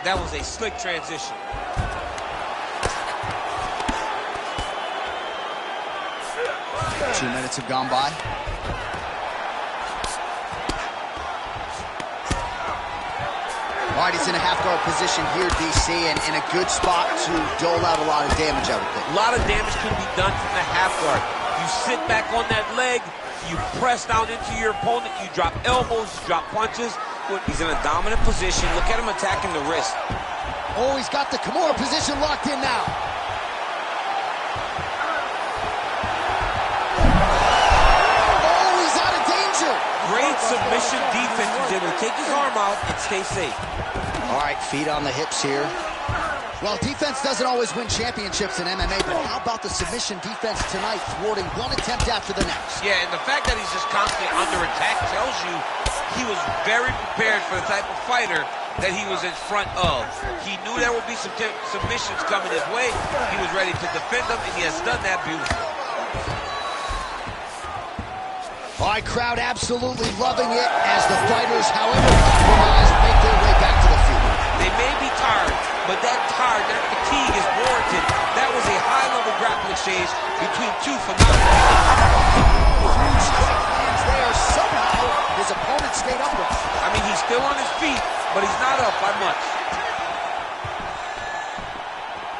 That was a slick transition. 2 minutes have gone by. All right, he's in a half-guard position here, DC, and in a good spot to dole out a lot of damage, I would think. A lot of damage can be done from the half guard. You sit back on that leg, you press down into your opponent, you drop elbows, you drop punches. He's in a dominant position. Look at him attacking the wrist. Oh, he's got the Kimura position locked in now. Oh, he's out of danger. Great submission defense. He's able to take his arm out and stay safe. All right, feet on the hips here. Well, defense doesn't always win championships in MMA, but how about the submission defense tonight, thwarting one attempt after the next? Yeah, and the fact that he's just constantly under attack tells you he was very prepared for the type of fighter that he was in front of. He knew there would be some submissions coming his way. He was ready to defend them, and he has done that beautifully. All right, crowd absolutely loving it as the fighters, however compromised, make their way back to the field. They may be tired, but that fatigue is warranted. That was a high-level grappling exchange between two phenomenal. Huge strike lands there. Somehow, his opponent stayed upright. I mean, he's still on his feet, but he's not up by much.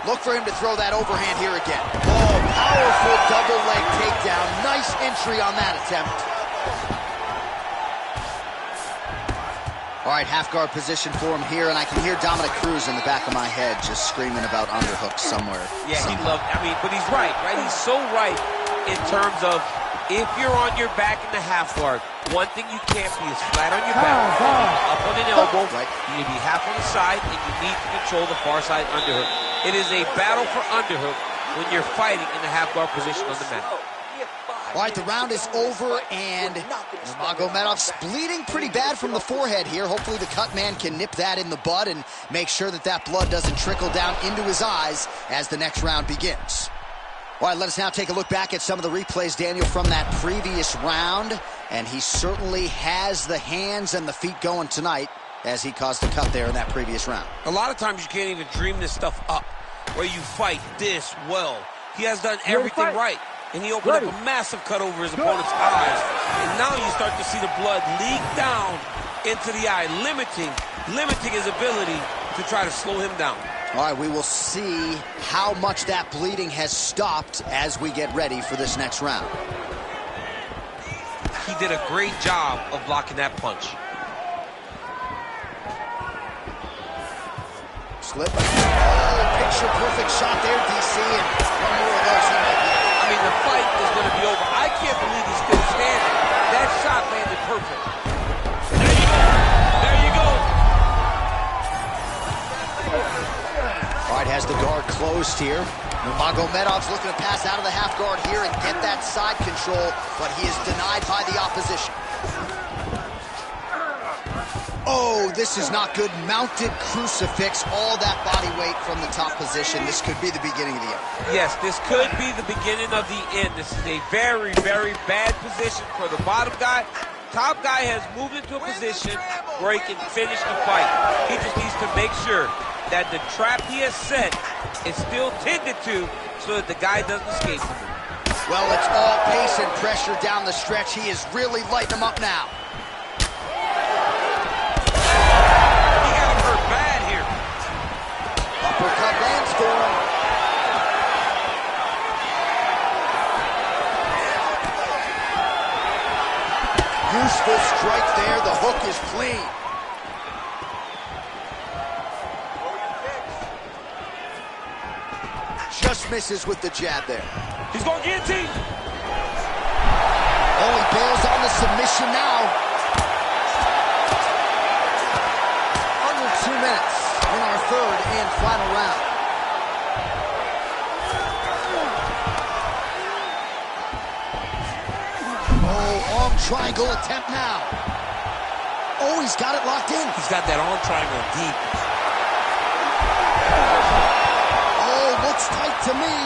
Look for him to throw that overhand here again. Oh, powerful double leg takedown. Nice entry on that attempt. All right, half guard position for him here, and I can hear Dominick Cruz in the back of my head just screaming about underhooks somewhere. Yeah, he loved, but he's right? He's so right in terms of if you're on your back in the half guard, one thing you can't be is flat on your back, up on an elbow. Right. You need to be half on the side, and you need to control the far side underhook. It is a battle for underhook when you're fighting in the half guard position on the mat. All right, the round is over, and Nurmagomedov's bleeding pretty bad from the forehead here. Hopefully the cut man can nip that in the bud and make sure that that blood doesn't trickle down into his eyes as the next round begins. All right, let us now take a look back at some of the replays, Daniel, from that previous round. And he certainly has the hands and the feet going tonight as he caused the cut there in that previous round. A lot of times you can't even dream this stuff up, where you fight this well. He has done everything right. And he opened up a massive cut over his opponent's eyes. And now you start to see the blood leak down into the eye, limiting his ability to try to slow him down. All right, we will see how much that bleeding has stopped as we get ready for this next round. He did a great job of blocking that punch. Slip. Oh, picture perfect shot there, DC, and one more of those. I mean, the fight is going to be over. I can't believe he's still standing. That shot landed perfect. There you go. All right, has the guard closed here. Nurmagomedov's looking to pass out of the half guard here and get that side control, but he is denied by the opposition. Oh, this is not good. Mounted crucifix, all that body weight from the top position. This could be the beginning of the end. Yes, this could be the beginning of the end. This is a very, very bad position for the bottom guy. Top guy has moved into a position where he can finish the fight. He just needs to make sure that the trap he has set is still tended to so that the guy doesn't escape from him. Well, it's all pace and pressure down the stretch. He is really lighting them up now. Uppercut lands for him. Useful strike there. The hook is clean. Just misses with the jab there. He's going to guillotine. Oh, he bails on the submission now. Under 2 minutes in our third and final round. Oh, arm triangle attempt now. Oh, he's got it locked in. He's got that arm triangle deep. looks tight to me.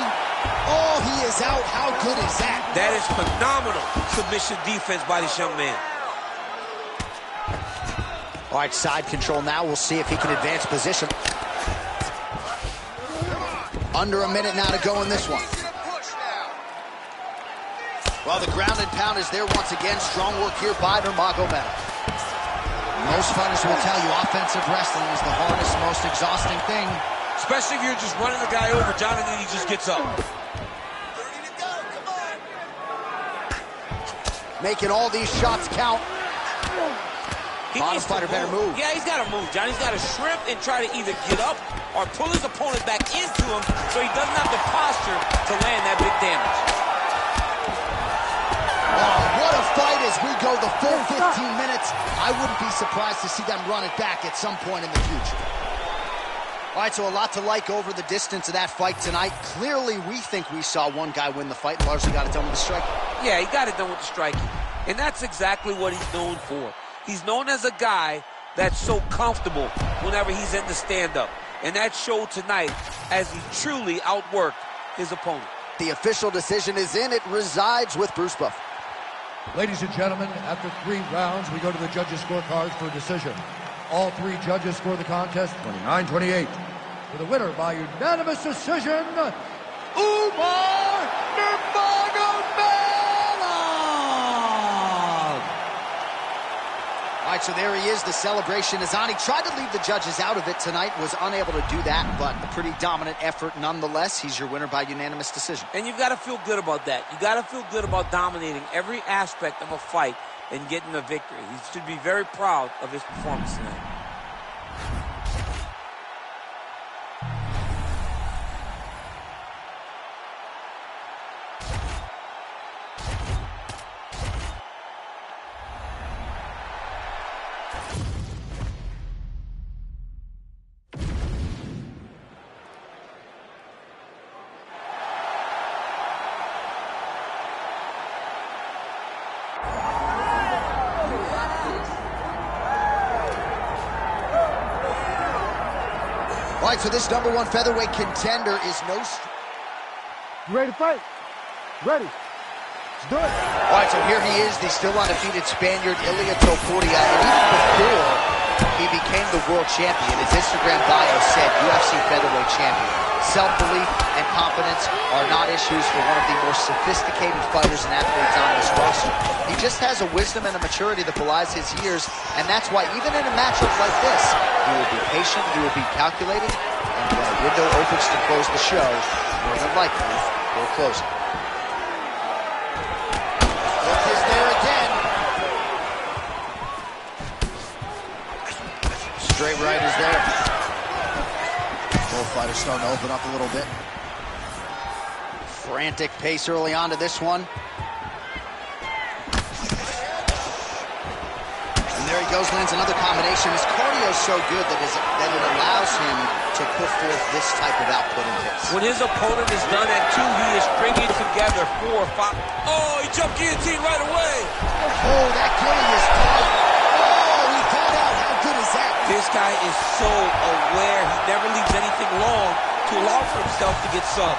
Oh, he is out. How good is that? That is phenomenal submission defense by this young man. All right, side control now. We'll see if he can advance position. Under a minute now to go in this one. Well, the ground and pound is there once again. Strong work here by Nurmagomedov. Most fighters will tell you offensive wrestling is the hardest, most exhausting thing. Especially if you're just running the guy over, Jonathan, he just gets up. Making all these shots count. Bottom fighter better move. Yeah, he's got to move, John. He's got to shrimp and try to either get up or pull his opponent back into him so he doesn't have the posture to land that big damage. Oh, what a fight as we go the full 15 minutes. I wouldn't be surprised to see them run it back at some point in the future. All right, so a lot to like over the distance of that fight tonight. Clearly, we think we saw one guy win the fight. Largely got it done with the striking. Yeah, he got it done with the striking. And that's exactly what he's known for. He's known as a guy that's so comfortable whenever he's in the stand-up. And that showed tonight as he truly outworked his opponent. The official decision is in. It resides with Bruce Buffer. Ladies and gentlemen, after 3 rounds, we go to the judges' scorecards for a decision. All 3 judges score the contest 29-28. For the winner by unanimous decision, Umar Nurmagomedov! All right, so there he is. The celebration is on. He tried to leave the judges out of it tonight, was unable to do that, but a pretty dominant effort nonetheless. He's your winner by unanimous decision. And you've got to feel good about that. You got to feel good about dominating every aspect of a fight and getting a victory. He should be very proud of his performance tonight. All right, so this #1 featherweight contender is no... You ready to fight? Ready. Let's do it. All right, so here he is, the still undefeated Spaniard, Ilia Topuria. And even before he became the world champion, his Instagram bio said UFC featherweight champion. Self-belief and confidence are not issues for one of the more sophisticated fighters and athletes on this roster. He just has a wisdom and a maturity that belies his years, and that's why even in a matchup like this, he will be patient, he will be calculated, and when a window opens to close the show, more than likely, he'll close it. Look is there again. Straight right is there. Both fighters starting to open up a little bit. Frantic pace early on to this one. And there he goes, lands another combination. His cardio is so good that it allows him to put forth this type of output and pace. When his opponent is done at 2, he is stringing together 4 or 5. Oh, he jumped guillotine right away. Oh, that killing is tight. Oh, he got out. How good is that? This guy is so aware. He never leaves anything long to allow for himself to get subbed.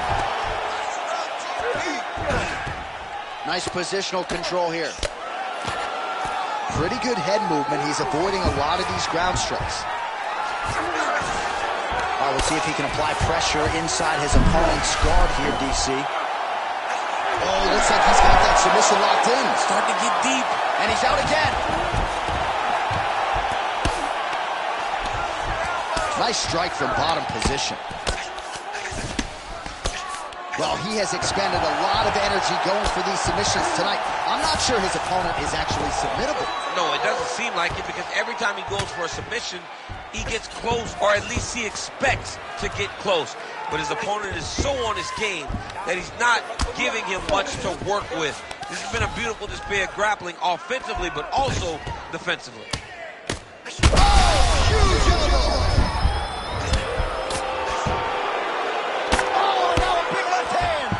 Nice positional control here. Pretty good head movement. He's avoiding a lot of these ground strikes. All right, we'll see if he can apply pressure inside his opponent's guard here, DC. Oh, looks like he's got that submission locked in. Starting to get deep. And he's out again. Nice strike from bottom position. Well, he has expended a lot of energy going for these submissions tonight. I'm not sure his opponent is actually submittable. No, it doesn't seem like it, because every time he goes for a submission, he gets close, or at least he expects to get close. But his opponent is so on his game that he's not giving him much to work with. This has been a beautiful display of grappling offensively, but also defensively. Oh, huge elbow! Oh, now a big left hand!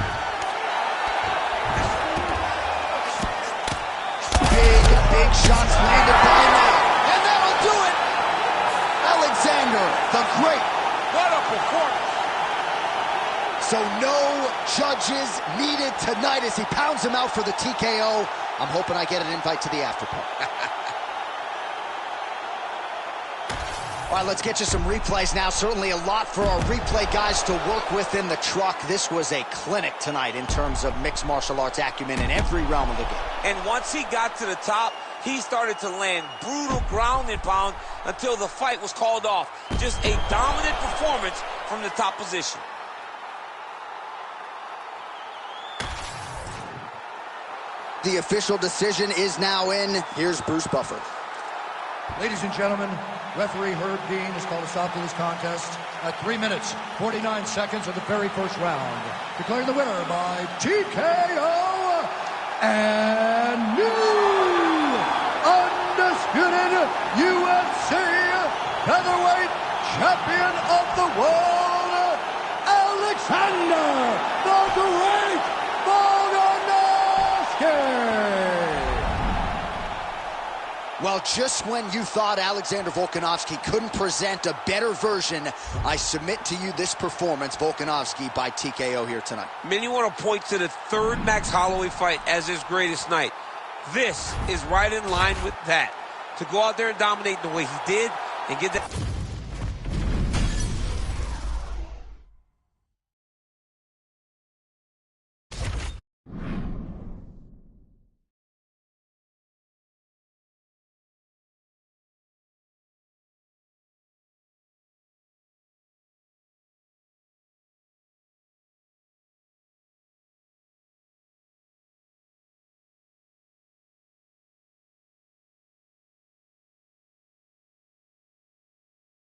Big shots landed by now. And that'll do it! Alexander, the Great. What a performance. So no judges needed tonight as he pounds him out for the TKO. I'm hoping I get an invite to the after party. All right, let's get you some replays now. Certainly a lot for our replay guys to work with in the truck. This was a clinic tonight in terms of mixed martial arts acumen in every realm of the game. And once he got to the top, he started to land brutal ground and pound until the fight was called off. Just a dominant performance from the top position. The official decision is now in. Here's Bruce Buffer. Ladies and gentlemen, referee Herb Dean has called a stop to this contest at 3 minutes, 49 seconds of the very first round. Declaring the winner by TKO and new undisputed UFC featherweight champion of the world, Alexander the Great Volkanovski. Well, just when you thought Alexander Volkanovski couldn't present a better version, I submit to you this performance, Volkanovski by TKO here tonight. Many want to point to the third Max Holloway fight as his greatest night. This is right in line with that. To go out there and dominate the way he did and get that...